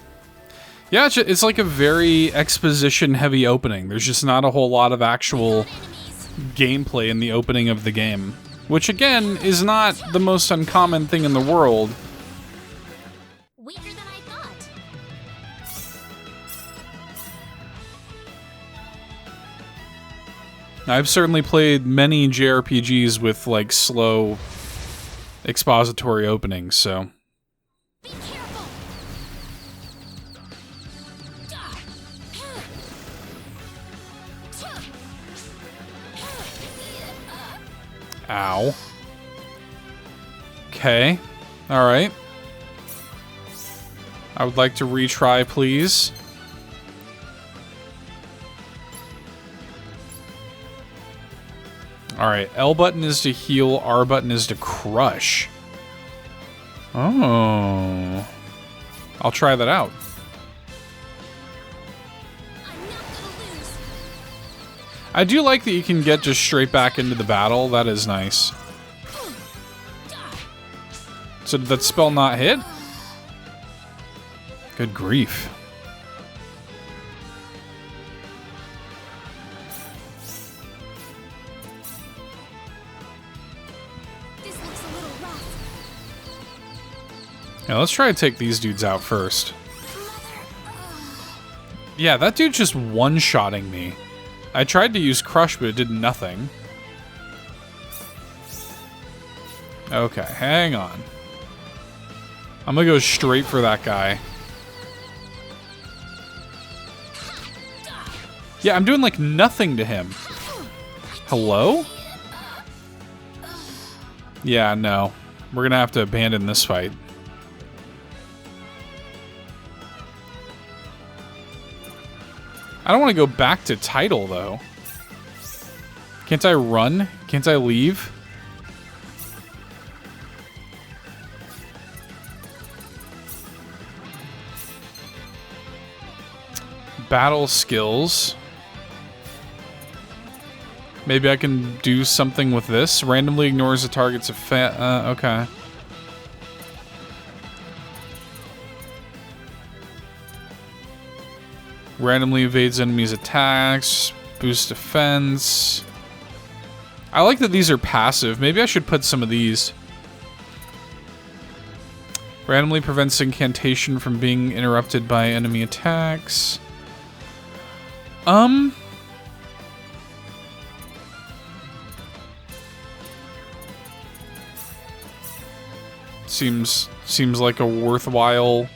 Yeah, it's like a very exposition-heavy opening. There's just not a whole lot of actual gameplay in the opening of the game. Which, again, is not the most uncommon thing in the world. Weaker than I thought. I've certainly played many JRPGs with, like, slow expository openings, so... Be careful. Ow. Okay. Alright. I would like to retry, please. Alright, L button is to heal, R button is to crush. Oh. I'll try that out. I'm not gonna lose. I do like that you can get just straight back into the battle. That is nice. So did that spell not hit? Good grief. This looks a little rough. Yeah, let's try to take these dudes out first. Yeah, that dude just one-shotting me. I tried to use Crush, but it did nothing. Okay, hang on. I'm gonna go straight for that guy. Yeah, I'm doing like nothing to him. Hello? Yeah, no. We're gonna have to abandon this fight. I don't want to go back to title, though. Can't I run? Can't I leave? Battle skills. Maybe I can do something with this. Randomly ignores the target's effect. Okay. Randomly evades enemies' attacks. Boost defense. I like that these are passive. Maybe I should put some of these. Randomly prevents incantation from being interrupted by enemy attacks. Seems like a worthwhile.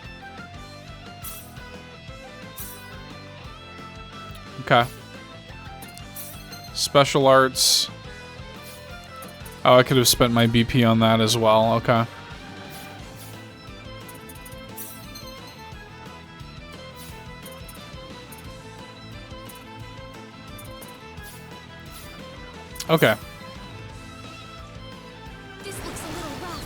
Okay. Special arts. Oh, I could have spent my BP on that as well. Okay. Okay. This looks a little rough.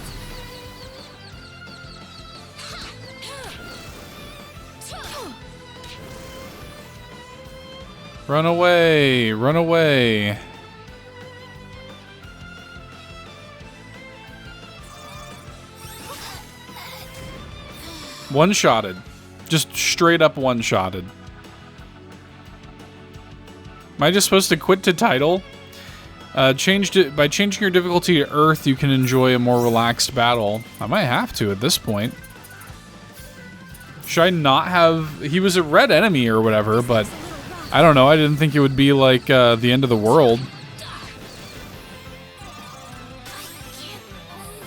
Run away! Run away! One-shotted. Just straight up one-shotted. Am I just supposed to quit to title? By changing your difficulty to Earth, you can enjoy a more relaxed battle. I might have to at this point. Should I not have... He was a red enemy or whatever, but... I don't know, I didn't think it would be like the end of the world.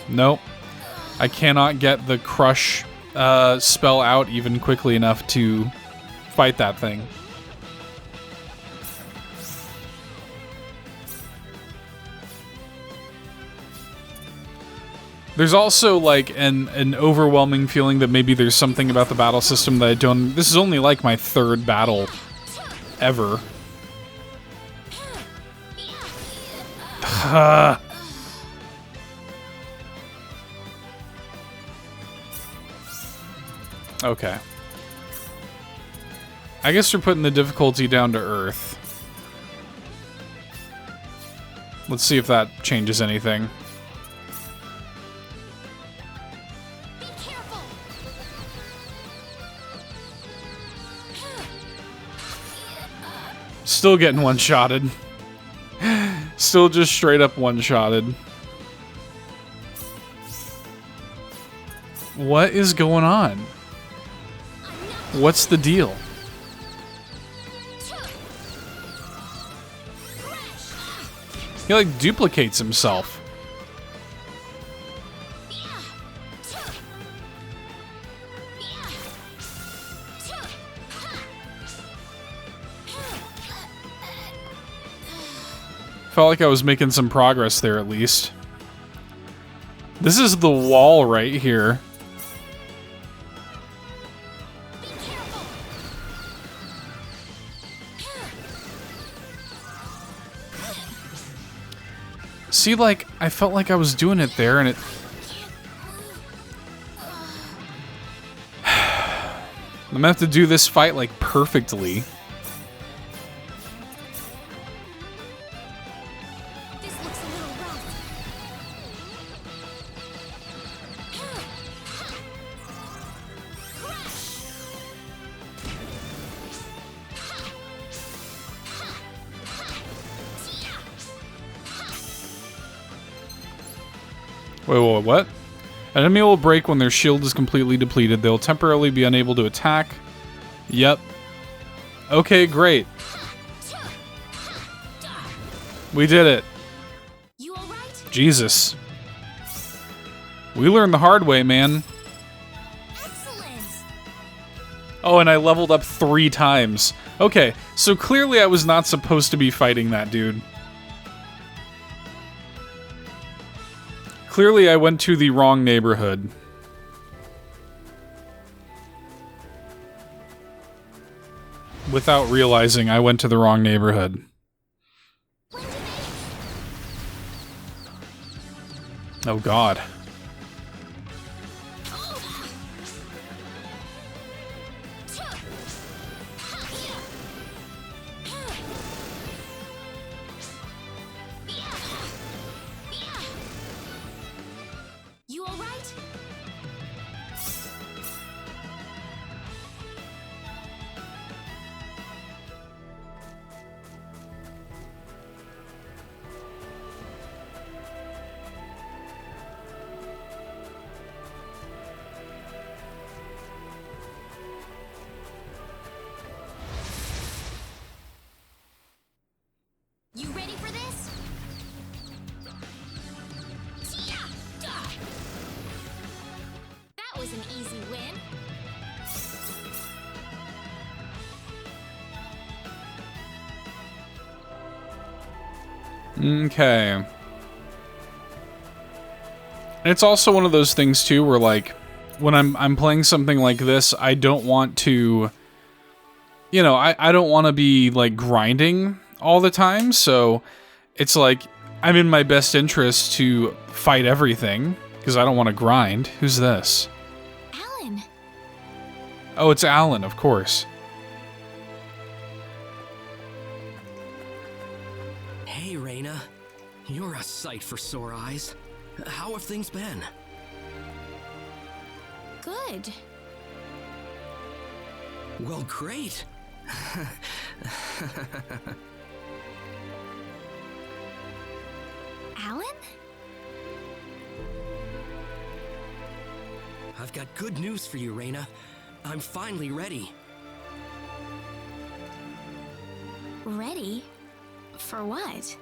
Nope. I cannot get the crush spell out even quickly enough to fight that thing. There's also like an overwhelming feeling that maybe there's something about the battle system that I don't... This is only like my third battle ever. Okay. I guess we're putting the difficulty down to Earth. Let's see if that changes anything. Still getting one-shotted. Still just straight up one-shotted. What is going on? What's the deal? He like duplicates himself. Felt like I was making some progress there at least. This is the wall right here. See, like, I felt like I was doing it there and it... I'm gonna have to do this fight, like, perfectly. Wait, what? An enemy will break when their shield is completely depleted. They'll temporarily be unable to attack. Yep. Okay, great. We did it. You all right? Jesus. We learned the hard way, man. Excellent. Oh, and I leveled up 3 times. Okay, so clearly I was not supposed to be fighting that dude. Clearly, I went to the wrong neighborhood. Without realizing, I went to the wrong neighborhood. Oh, God. Okay. It's also one of those things too where like when I'm playing something like this, I don't want to, you know, I don't want to be like grinding all the time, so it's like I'm in my best interest to fight everything because I don't want to grind. Who's this? Alan. Oh, it's Alan, of course. Hey, Raina. You're a sight for sore eyes. How have things been? Good. Well, great. Alan? I've got good news for you, Raina. I'm finally ready. Ready? For what?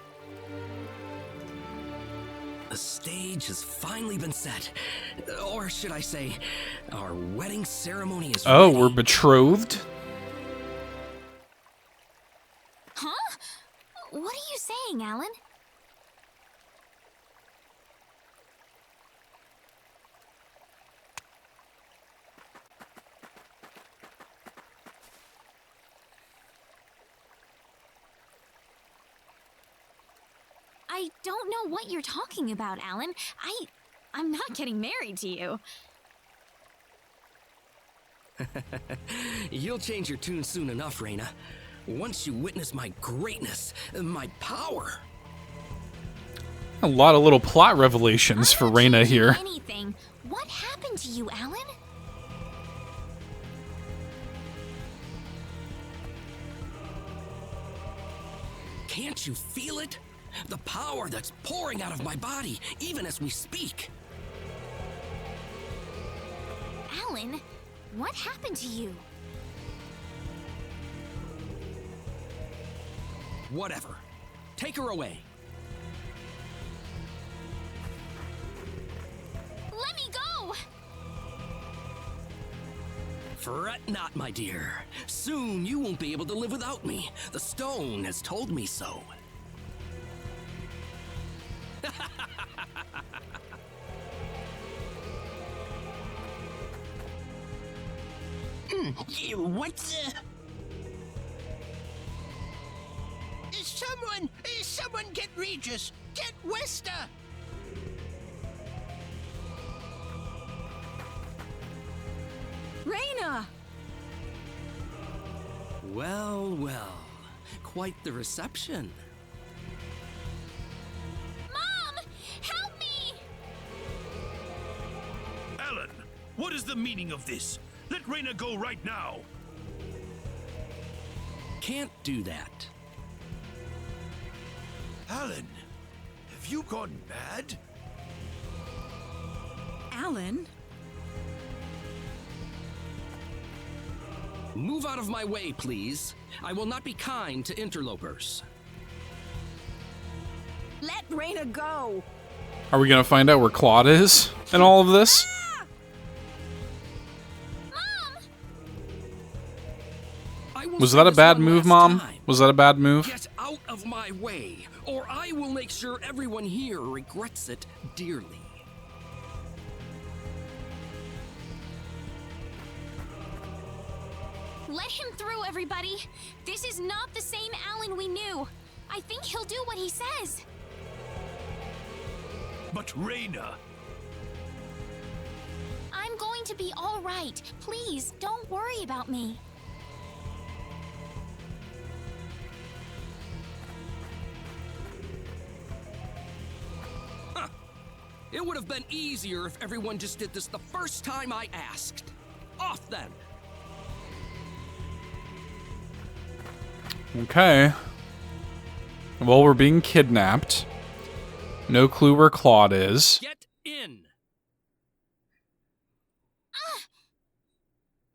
The stage has finally been set. Or should I say, our wedding ceremony is Oh, ready. we're betrothed? Huh? What are you saying, Alan? I don't know what you're talking about, Alan. I'm not getting married to you. You'll change your tune soon enough, Raina. Once you witness my greatness, my power. A lot of little plot revelations for I'm not Raina changing here. Anything. What happened to you, Alan? Can't you feel it? The power that's pouring out of my body, even as we speak. Alan, what happened to you? Whatever. Take her away. Let me go! Fret not, my dear. Soon you won't be able to live without me. The stone has told me so. What? Someone get Regis! Get Wester! Raina! Well, well. Quite the reception. Mom! Help me! Alan, what is the meaning of this? Let Raina go right now. Can't do that. Alan, have you gone mad? Alan? Move out of my way, please. I will not be kind to interlopers. Let Raina go! Are we gonna find out where Claude is in all of this? I will Was say that a this bad one move, last Mom? time. Was that a bad move? Get out of my way, or I will make sure everyone here regrets it dearly. Let him through, everybody! This is not the same Alan we knew! I think he'll do what he says! But Raina, I'm going to be alright. Please, don't worry about me. It would have been easier if everyone just did this the first time I asked. Off then! Okay. Well, we're being kidnapped. No clue where Claude is. Get in!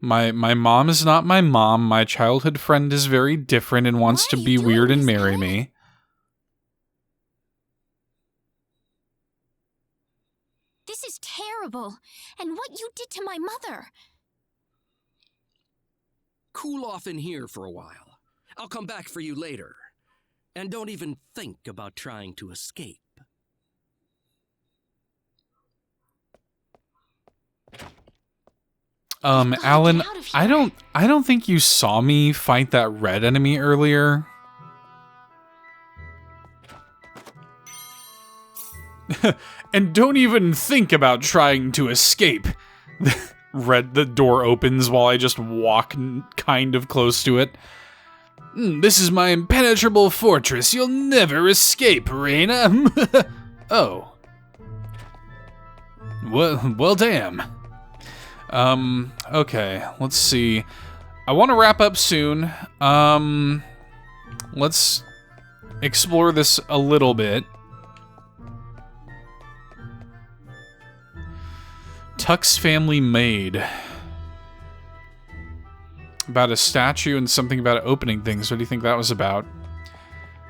My mom is not my mom. My childhood friend is very different and wants Why to are you be doing weird and this, marry Alan? me. This is terrible. And what you did to my mother. Cool off in here for a while. I'll come back for you later. And don't even think about trying to escape. Alan, I don't think you saw me fight that red enemy earlier. And don't even think about trying to escape. The door opens while I just walk kind of close to it. This is my impenetrable fortress. You'll never escape, Reina. Oh. Well, damn. Okay, let's see. I want to wrap up soon. Let's explore this a little bit. Tuck's family maid. About a statue and something about opening things. What do you think that was about?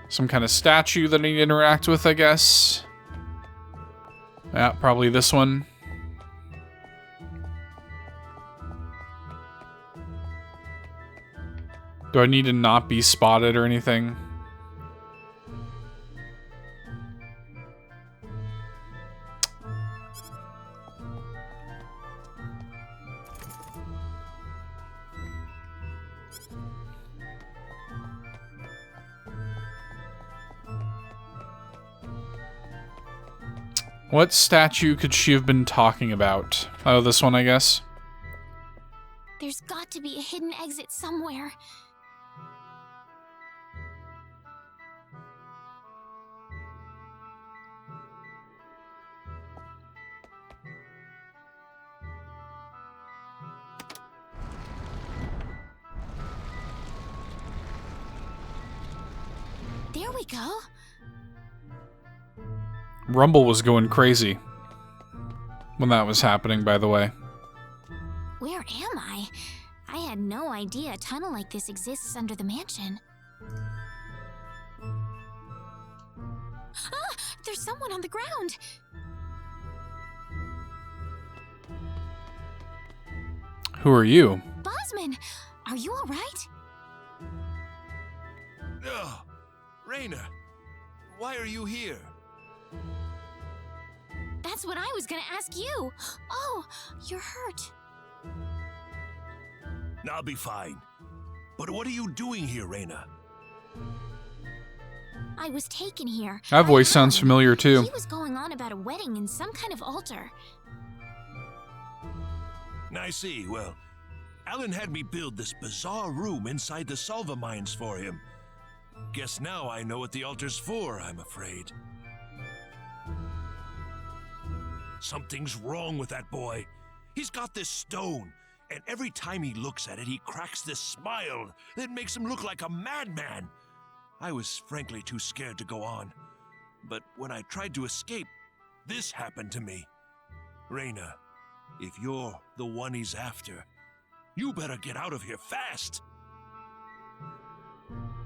Some kind of statue that I need to interact with, I guess. Yeah, probably this one. Do I need to not be spotted or anything? What statue could she have been talking about? Oh, this one, I guess. There's got to be a hidden exit somewhere. There we go. Rumble was going crazy when that was happening, by the way. Where am I? I had no idea a tunnel like this exists under the mansion. Ah! There's someone on the ground! Who are you? Bosman! Are you alright? Ugh. Reina, why are you here? That's what I was gonna ask you. Oh, you're hurt. I'll be fine. But what are you doing here, Reina? I was taken here. That voice sounds familiar too. He was going on about a wedding in some kind of altar. I see. Well, Alan had me build this bizarre room inside the Salva mines for him. Guess now I know what the altar's for, I'm afraid. Something's wrong with that boy. He's got this stone, and every time he looks at it, he cracks this smile that makes him look like a madman. I was frankly too scared to go on. But when I tried to escape, this happened to me. Reina, if you're the one he's after, you better get out of here fast.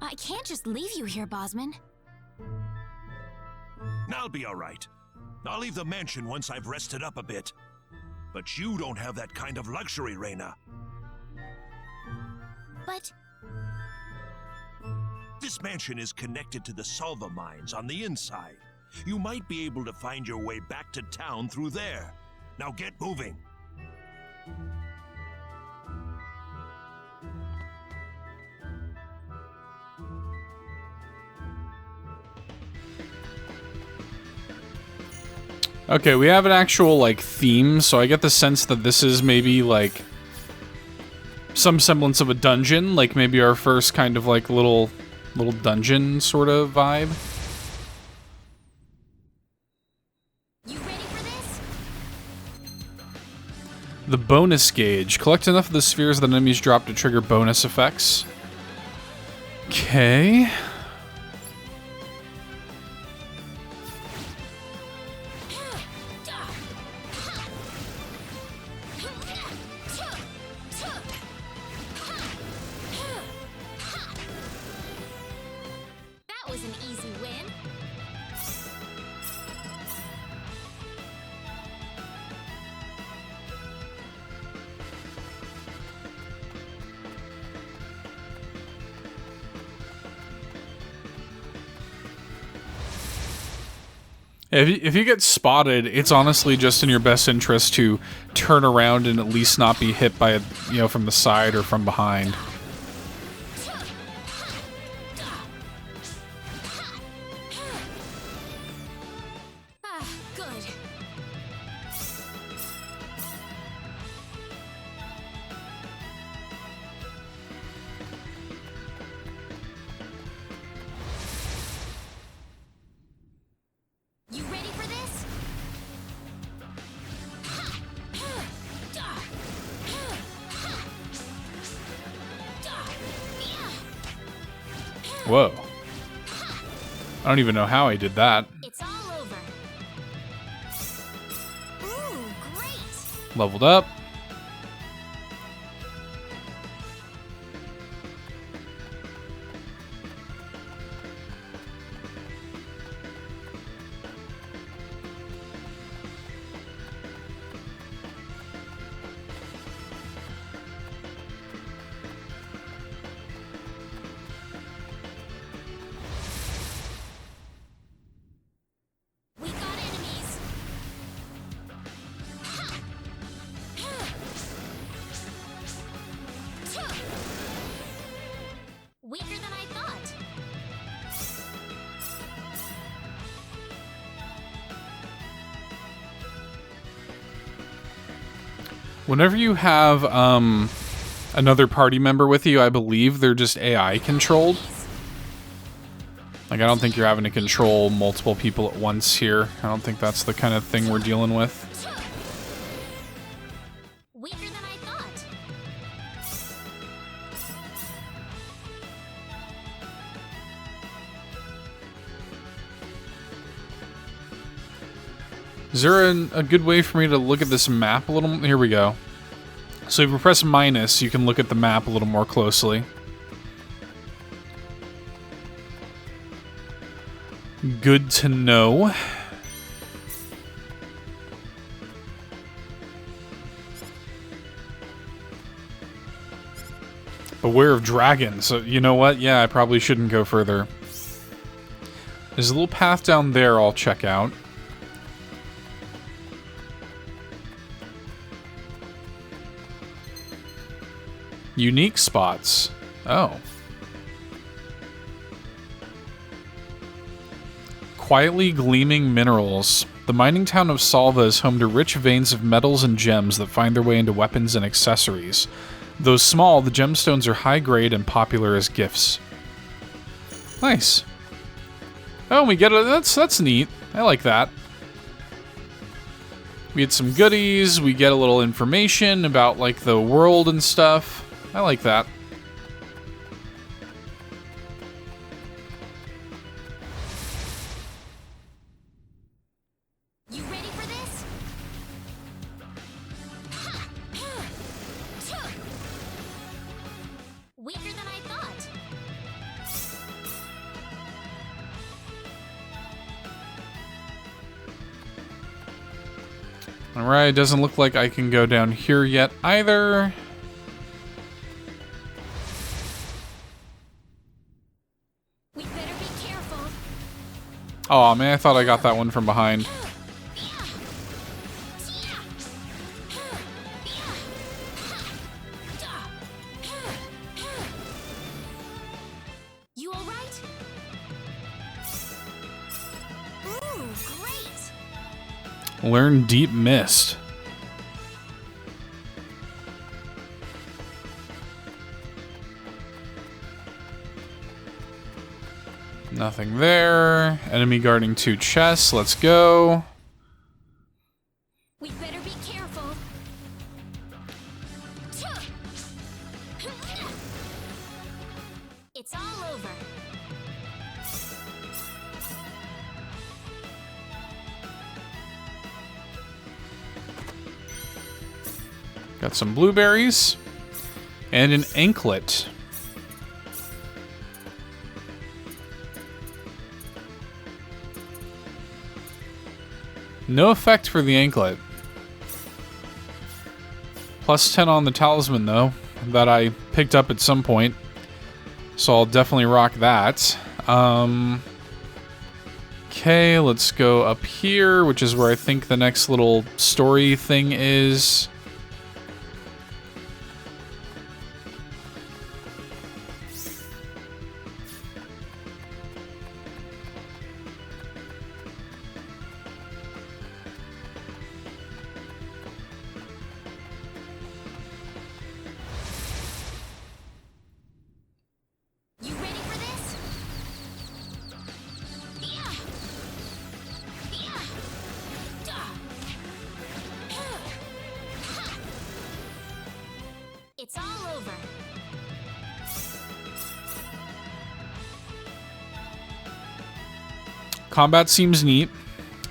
I can't just leave you here, Bosman. I'll be all right. I'll leave the mansion once I've rested up a bit. But you don't have that kind of luxury, Reina. But... This mansion is connected to the Salva mines on the inside. You might be able to find your way back to town through there. Now get moving. Okay, we have an actual, like, theme, so I get the sense that this is maybe, like, some semblance of a dungeon, like maybe our first kind of, like, little dungeon sort of vibe. You ready for this? The bonus gauge. Collect enough of the spheres that enemies drop to trigger bonus effects. Okay. That was an easy win. If you get spotted, it's honestly just in your best interest to turn around and at least not be hit by a, from the side or from behind. Whoa. I don't even know how I did that. It's all over. Ooh, great. Leveled up. Weaker than I thought. Whenever you have another party member with you, I believe they're just AI controlled. Like, I don't think you're having to control multiple people at once here. I don't think that's the kind of thing we're dealing with. Weaker than I thought. Is there a good way for me to look at this map a little? Here we go. So if you press minus, you can look at the map a little more closely. Good to know. Beware of dragons. So you know what? Yeah, I probably shouldn't go further. There's a little path down there I'll check out. Unique spots. Oh. Quietly gleaming minerals. The mining town of Salva is home to rich veins of metals and gems that find their way into weapons and accessories. Though small, the gemstones are high grade and popular as gifts. Nice. Oh, we get it. That's neat. I like that. We get some goodies. We get a little information about like the world and stuff. I like that. You ready for this? Weaker than I thought. Alright, doesn't look like I can go down here yet either. We better be careful. Oh man, I thought I got that one from behind. You all right? Ooh, great. Learn Deep Mist. Nothing there. Enemy guarding 2 chests. Let's go. We better be careful. It's all over. Got some blueberries. And an anklet. No effect for the anklet. Plus 10 on the talisman, though, that I picked up at some point. So I'll definitely rock that. Okay, let's go up here, which is where I think the next little story thing is. You ready for this? Yeah. Yeah. Duh. Ha. It's all over. Combat seems neat.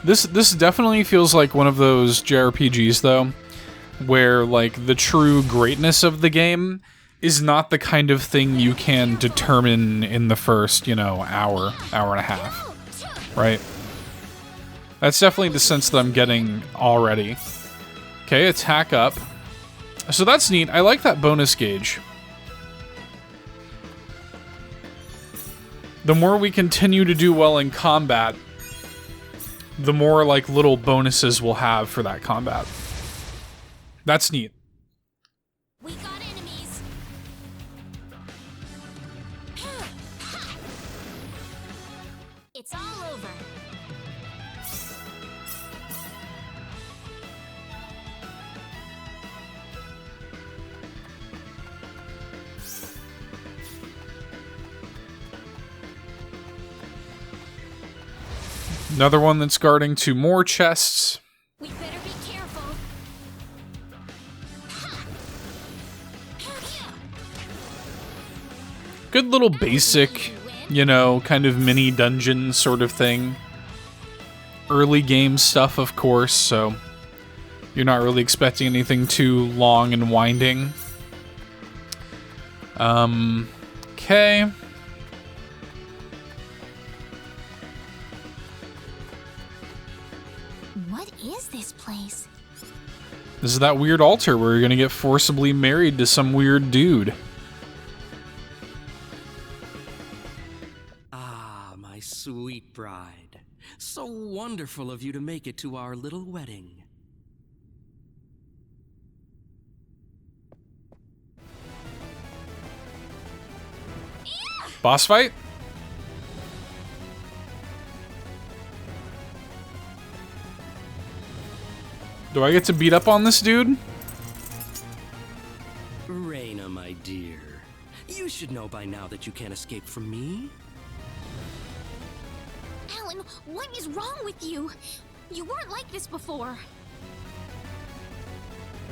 This definitely feels like one of those JRPGs though, where like the true greatness of the game is not the kind of thing you can determine in the first, hour and a half, right? That's definitely the sense that I'm getting already. Okay, attack up. So that's neat. I like that bonus gauge. The more we continue to do well in combat, the more like little bonuses we'll have for that combat. That's neat. We got enemies. It's all over. Another one that's guarding 2 more chests. We better be careful. Good little basic, kind of mini dungeon sort of thing. Early game stuff, of course, so you're not really expecting anything too long and winding. Okay. What is this place? This is that weird altar where you're gonna get forcibly married to some weird dude. Ah, my sweet bride. So wonderful of you to make it to our little wedding. Boss fight? Do I get to beat up on this dude? Reina, my dear. You should know by now that you can't escape from me. Alan, what is wrong with you? You weren't like this before.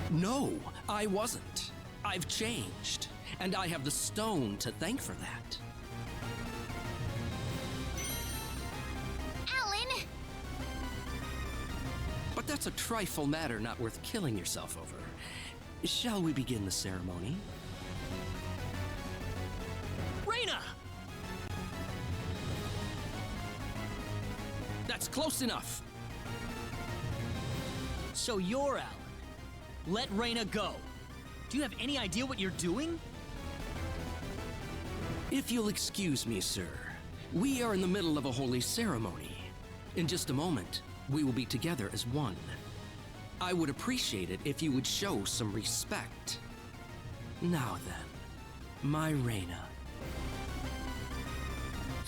No, I wasn't. I've changed, and I have the stone to thank for that. Alan! But that's a trifle matter not worth killing yourself over. Shall we begin the ceremony? Reina! That's close enough. So you're Alan. Let Reina go. Do you have any idea what you're doing? If you'll excuse me, sir, we are in the middle of a holy ceremony. In just a moment, we will be together as one. I would appreciate it if you would show some respect. Now then, my Reina.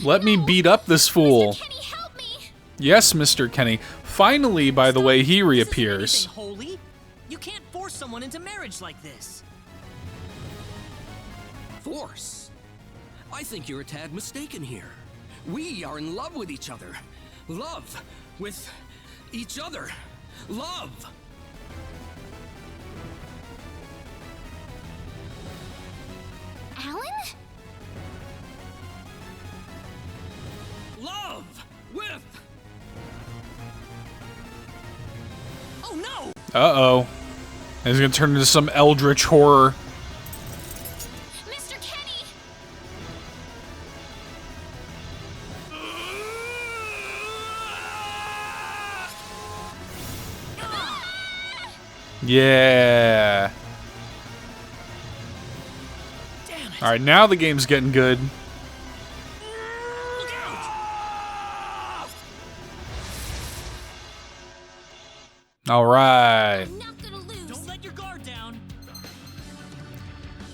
Let me beat up this fool. Mr. Kenny, help me! Yes, Mr. Kenny. Finally, by the way, he reappears. This isn't anything holy. You can't force someone into marriage like this. Force? I think you're a tad mistaken here. We are in love with each other. Love with each other. Love! Alan? Love with... Oh no! Uh-oh. He's gonna turn into some eldritch horror. Mr. Kenny! Yeah. Damn it. Alright, now the game's getting good. Look out! All right. I'm not gonna lose. Don't let your guard down.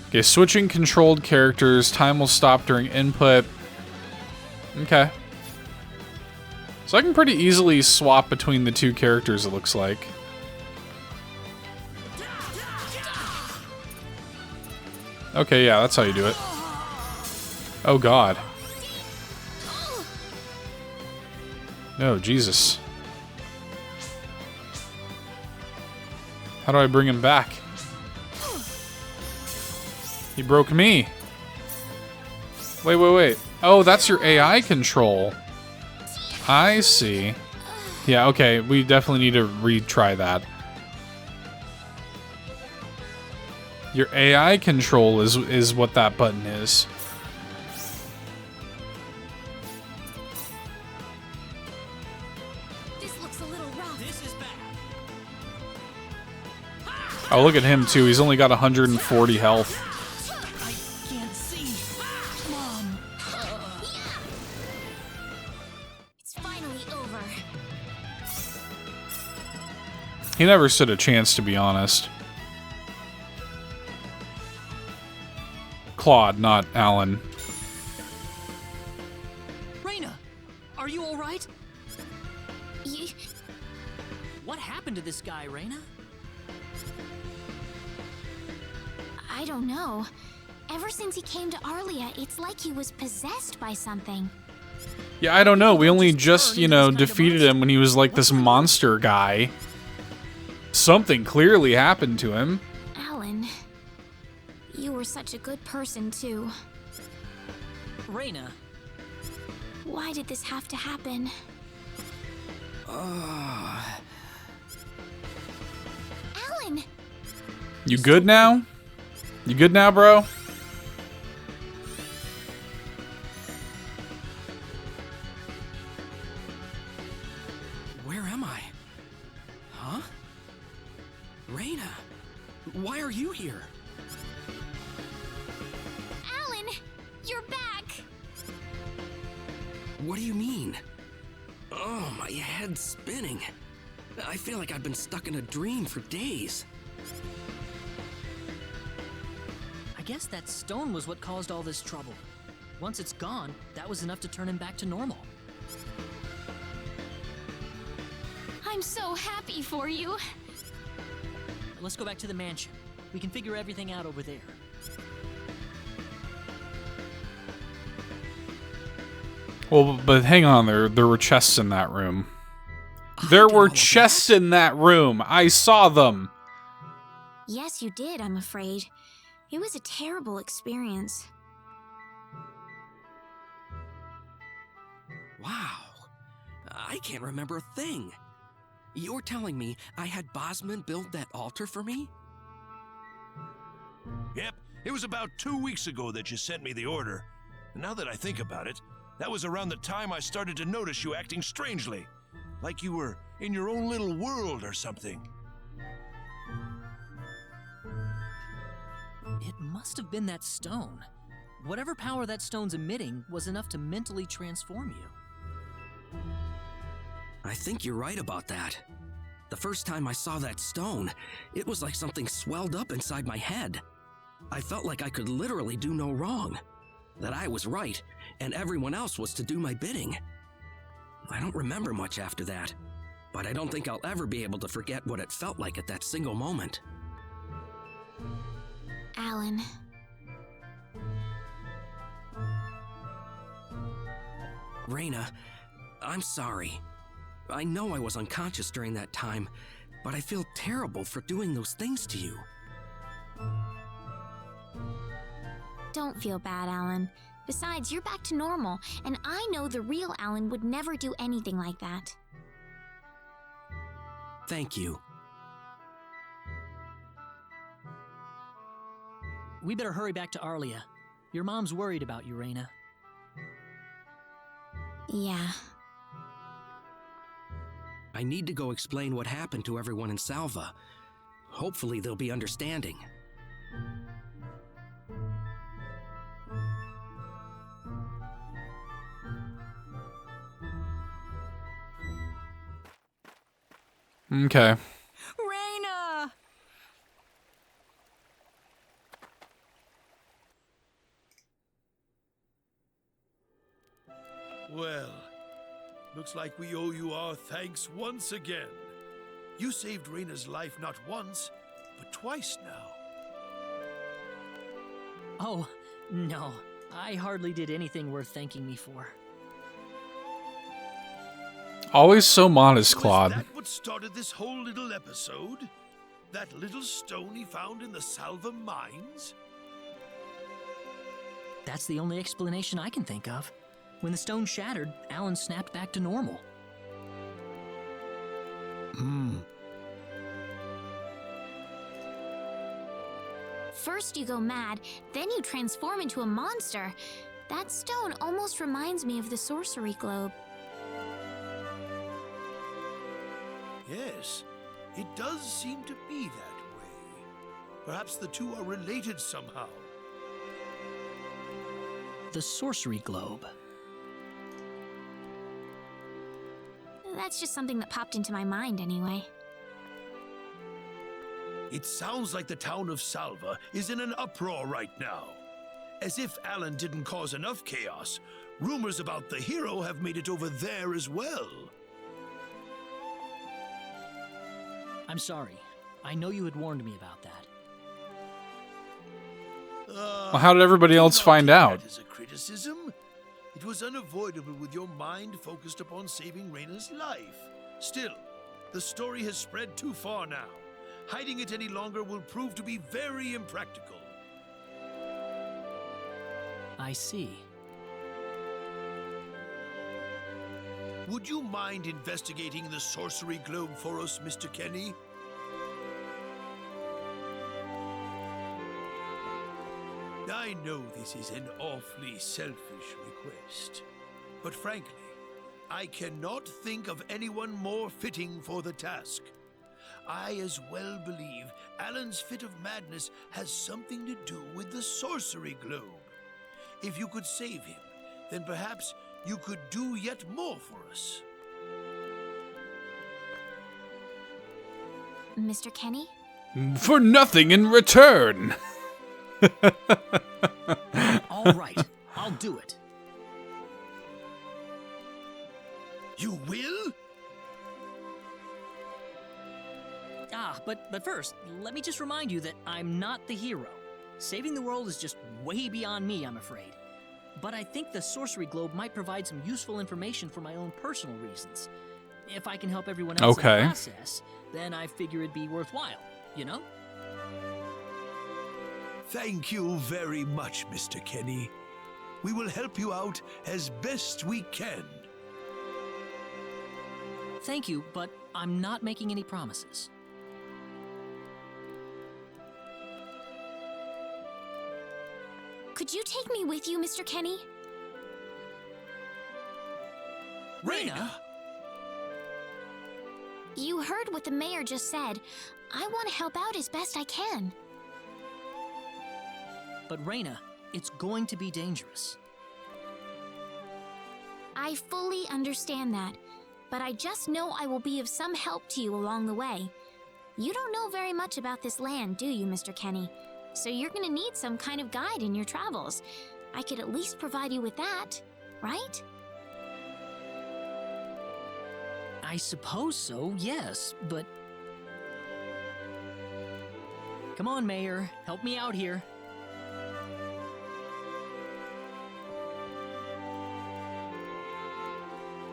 Okay, switching controlled characters. Time will stop during input. Okay. So I can pretty easily swap between the two characters, it looks like. Okay, yeah, that's how you do it. Oh, God. No, Jesus. How do I bring him back? He broke me. Wait. Oh, that's your AI control. I see. Yeah, okay, we definitely need to retry that. Your AI control is what that button is. This looks a little rough. This is bad. Oh, look at him too. He's only got 140 health. I can't see. Mom. It's finally over. He never stood a chance, to be honest. Claude, not Alan. Raina, are you all right? You, What happened to this guy, Raina? I don't know. Ever since he came to Arlia, it's like he was possessed by something. Yeah, I don't know. We only just, turned you into know, this kind of defeated monster. him when he was like this monster guy. Something clearly happened to him. Alan, you were such a good person, too. Raina, Why did this have to happen? Alan! You good now? You good now, bro? Where am I? Huh? Raina, why are you here? Alan! You're back! What do you mean? Oh, my head's spinning. I feel like I've been stuck in a dream for days. I guess that stone was what caused all this trouble. Once it's gone, that was enough to turn him back to normal. I'm so happy for you. Let's go back to the mansion. We can figure everything out over there. Well, but hang on, there were chests in that room. There were chests in that room. I saw them. Yes, you did, I'm afraid. It was a terrible experience. Wow. I can't remember a thing. You're telling me I had Bosman build that altar for me? Yep, it was about 2 weeks ago that you sent me the order. And now that I think about it, that was around the time I started to notice you acting strangely. Like you were in your own little world or something. It must have been that stone. Whatever power that stone's emitting was enough to mentally transform you. I think you're right about that. The first time I saw that stone, it was like something swelled up inside my head. I felt like I could literally do no wrong. That I was right, and everyone else was to do my bidding. I don't remember much after that, but I don't think I'll ever be able to forget what it felt like at that single moment. Alan. Raina, I'm sorry. I know I was unconscious during that time, but I feel terrible for doing those things to you. Don't feel bad, Alan. Besides, you're back to normal, and I know the real Alan would never do anything like that. Thank you. We better hurry back to Arlia. Your mom's worried about you, Raina. Yeah. I need to go explain what happened to everyone in Salva. Hopefully they'll be understanding. Okay. Looks like we owe you our thanks once again. You saved Reina's life not once, but twice now. Oh, no. I hardly did anything worth thanking me for. Always so modest, Claude. Was that what started this whole little episode? That little stone he found in the Salva mines? That's the only explanation I can think of. When the stone shattered, Alan snapped back to normal. First you go mad, then you transform into a monster. That stone almost reminds me of the sorcery globe. Yes, it does seem to be that way. Perhaps the two are related somehow. The sorcery globe. That's just something that popped into my mind anyway. It sounds like the town of Salva is in an uproar right now. As if Alan didn't cause enough chaos, rumors about the hero have made it over there as well. I'm sorry. I know you had warned me about that. Well, how did everybody else find out? That is a criticism. It was unavoidable with your mind focused upon saving Reina's life. Still, the story has spread too far now. Hiding it any longer will prove to be very impractical. I see. Would you mind investigating the sorcery globe for us, Mr. Kenny? I know this is an awfully selfish request, but frankly, I cannot think of anyone more fitting for the task. I as well believe Alan's fit of madness has something to do with the sorcery globe. If you could save him, then perhaps you could do yet more for us. Mr. Kenny? For nothing in return. All right, I'll do it. You will? But first, let me just remind you that I'm not the hero. Saving the world is just way beyond me, I'm afraid. But I think the sorcery globe might provide some useful information for my own personal reasons. If I can help everyone else in the process, then I figure it'd be worthwhile, you know? Thank you very much, Mr. Kenny. We will help you out as best we can. Thank you, but I'm not making any promises. Could you take me with you, Mr. Kenny? Reina! You heard what the mayor just said. I want to help out as best I can. But Reina, it's going to be dangerous. I fully understand that, but I just know I will be of some help to you along the way. You don't know very much about this land, do you, Mr. Kenny? So you're gonna need some kind of guide in your travels. I could at least provide you with that, right? I suppose so, yes, but... Come on, Mayor, help me out here.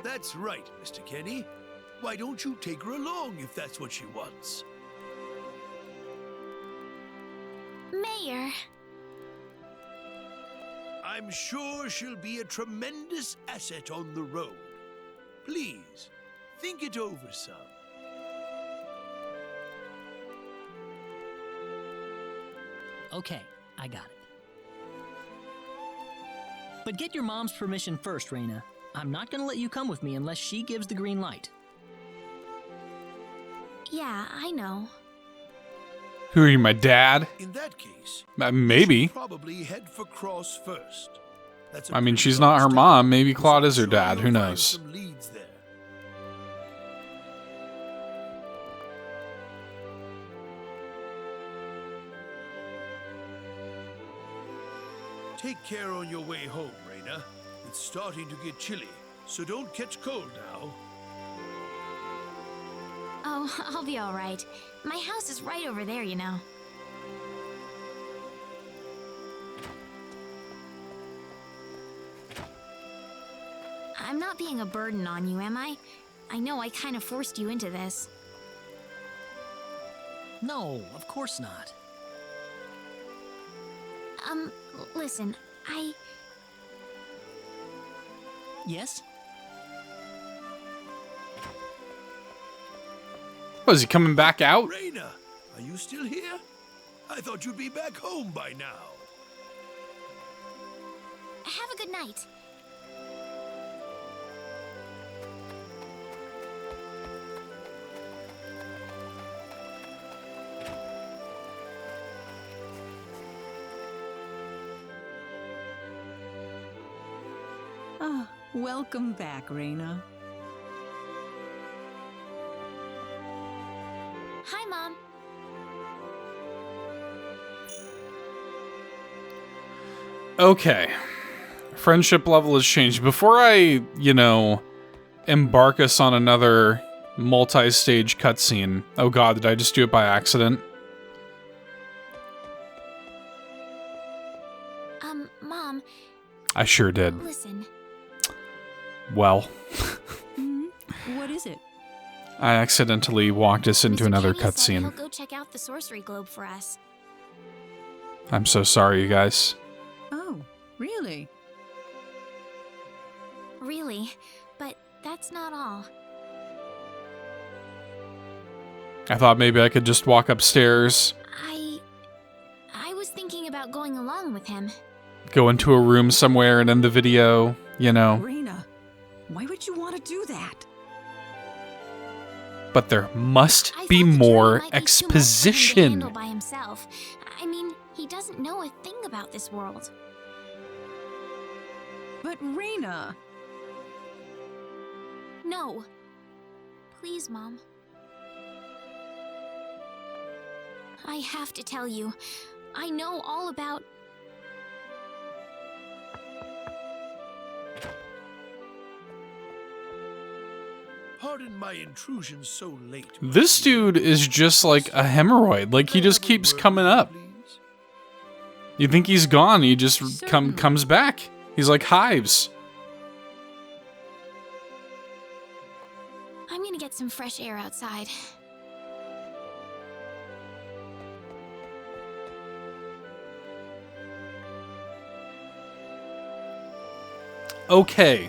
That's right, Mr. Kenny. Why don't you take her along if that's what she wants? Mayor. I'm sure she'll be a tremendous asset on the road. Please, think it over some. Okay, I got it. But get your mom's permission first, Reina. I'm not gonna let you come with me unless she gives the green light. Yeah, I know. Who are you, my dad? In that case, maybe. Probably head for Cross first. I mean, she's not her mom. Maybe Claude is her dad. Who knows? Some leads there. Take care on your way home, Reina. It's starting to get chilly, so don't catch cold now. Oh, I'll be all right. My house is right over there, you know. I'm not being a burden on you, am I? I know I kind of forced you into this. No, of course not. Listen, Yes? Oh, is he coming back out? Raina, are you still here? I thought you'd be back home by now. Have a good night. Ah, welcome back, Raina. Hi, Mom. Okay. Friendship level has changed. Before I, embark us on another multi-stage cutscene. Oh god, did I just do it by accident? Mom. I sure did. Listen. Well. What is it? I accidentally walked us into another Kenny said he'll cutscene. go check out the sorcery globe for us. I'm so sorry, you guys. Oh, really? Really, but that's not all. I thought maybe I could just walk upstairs, I was thinking about going along with him. go into a room somewhere and end the video, Raina, why would you want to do that? But there must I be thought the more journey might be too much for him to exposition. handle by himself. I mean, he doesn't know a thing about this world. But Raina... No. Please, Mom. I have to tell you, I know all about... Pardon my intrusion so late. This dude is just like a hemorrhoid. Like, he just keeps coming up. You think he's gone, he just comes back. He's like hives. I'm gonna get some fresh air outside. Okay.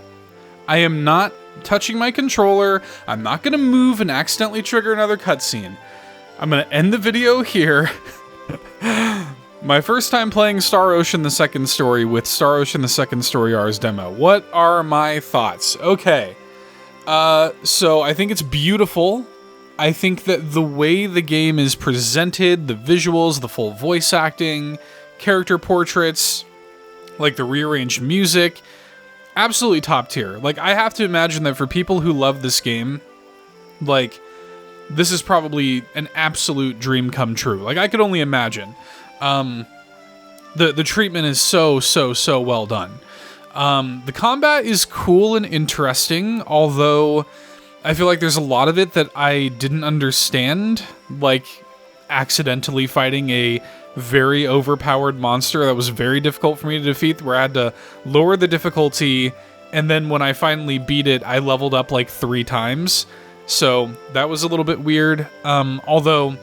I am not touching my controller. I'm not gonna move and accidentally trigger another cutscene. I'm gonna end the video here. My first time playing Star Ocean the Second Story with Star Ocean the Second Story R's demo. What are my thoughts? Okay. So I think it's beautiful. I think that the way the game is presented, the visuals, the full voice acting, character portraits, like the rearranged music, absolutely top tier. Like, I have to imagine that for people who love this game, like, this is probably an absolute dream come true. Like, I could only imagine. The treatment is so well done. The combat is cool and interesting, although I feel like there's a lot of it that I didn't understand, like accidentally fighting a very overpowered monster that was very difficult for me to defeat, where I had to lower the difficulty, and then when I finally beat it, I leveled up like 3 times. So that was a little bit weird, although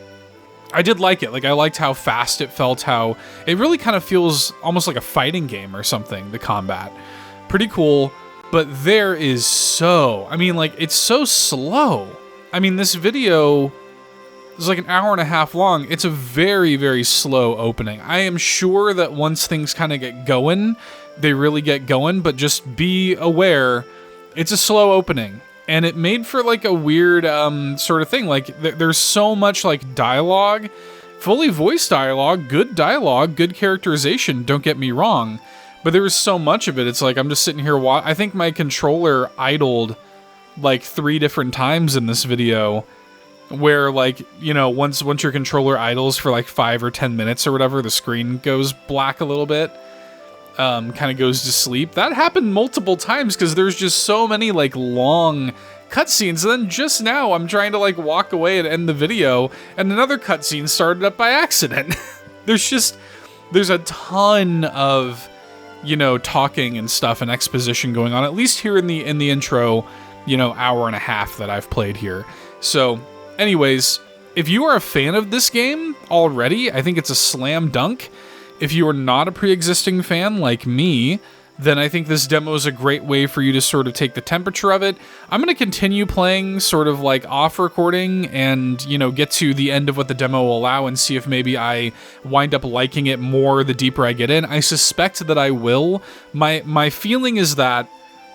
I did like it. Like, I liked how fast it felt, how it really kind of feels almost like a fighting game or something, the combat. Pretty cool, but there is it's so slow. I mean, this video is like an hour and a half long. It's a very slow opening. I am sure that once things kind of get going, they really get going, but just be aware, it's a slow opening. And it made for like a weird sort of thing. Like, there's so much like dialogue, fully voiced dialogue, good characterization, don't get me wrong. But there was so much of it, it's like I'm just sitting here I think my controller idled like 3 different times in this video, where like, once your controller idles for like 5 or 10 minutes or whatever, the screen goes black a little bit. kind of goes to sleep. That happened multiple times because there's just so many like long cutscenes. And then just now I'm trying to like walk away and end the video, and another cutscene started up by accident. There's a ton of, you know, talking and stuff and exposition going on, at least here in the intro, you know, hour and a half that I've played here. So anyways, if you are a fan of this game already, I think it's a slam dunk. If you are not a pre-existing fan like me, then I think this demo is a great way for you to sort of take the temperature of it. I'm going to continue playing sort of like off recording and, you know, get to the end of what the demo will allow and see if maybe I wind up liking it more the deeper I get in. I suspect that I will. My feeling is that,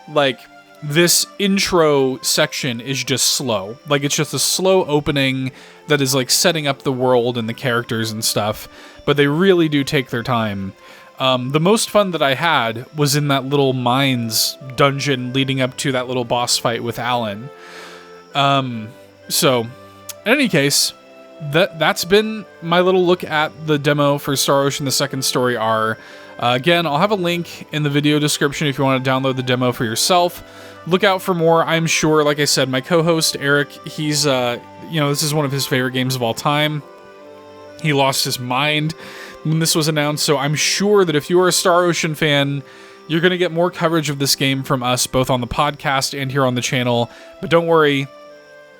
like, this intro section is just slow. Like, it's just a slow opening that is like setting up the world and the characters and stuff, but they really do take their time. The most fun that I had was in that little mines dungeon leading up to that little boss fight with Alan. So, in any case, that's been my little look at the demo for Star Ocean: The Second Story R. Again, I'll have a link in the video description if you want to download the demo for yourself. Look out for more. I'm sure, like I said, my co-host, Eric, he's, you know, this is one of his favorite games of all time. He lost his mind when this was announced, so I'm sure that if you're a Star Ocean fan, you're going to get more coverage of this game from us, both on the podcast and here on the channel. But don't worry,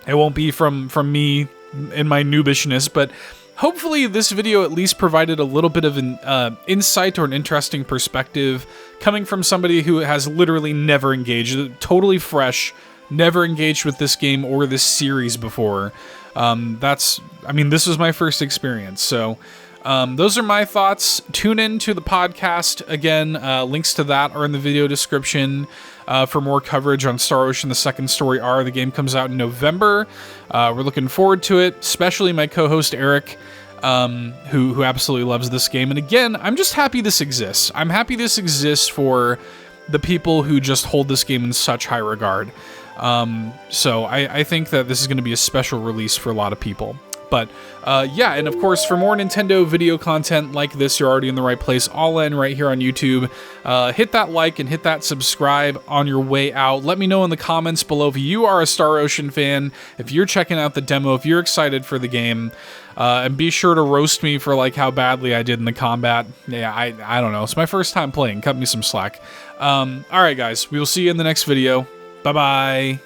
it won't be from me in my noobishness, but hopefully this video at least provided a little bit of an insight or an interesting perspective coming from somebody who has literally never engaged, totally fresh, never engaged with this game or this series before. I mean, this was my first experience, so those are my thoughts. Tune in to the podcast. Again, links to that are in the video description for more coverage on Star Ocean: The Second Story R. The game comes out in November. We're looking forward to it, especially my co-host Eric, who absolutely loves this game. And again, I'm just happy this exists. I'm happy this exists for the people who just hold this game in such high regard. So I think that this is going to be a special release for a lot of people. But yeah, and of course, for more Nintendo video content like this, you're already in the right place. All in right here on YouTube. Hit that like and hit that subscribe on your way out. Let me know in the comments below if you are a Star Ocean fan, if you're checking out the demo, if you're excited for the game. And be sure to roast me for like how badly I did in the combat. Yeah, I don't know. It's my first time playing. Cut me some slack. All right, guys. We will see you in the next video. Bye-bye.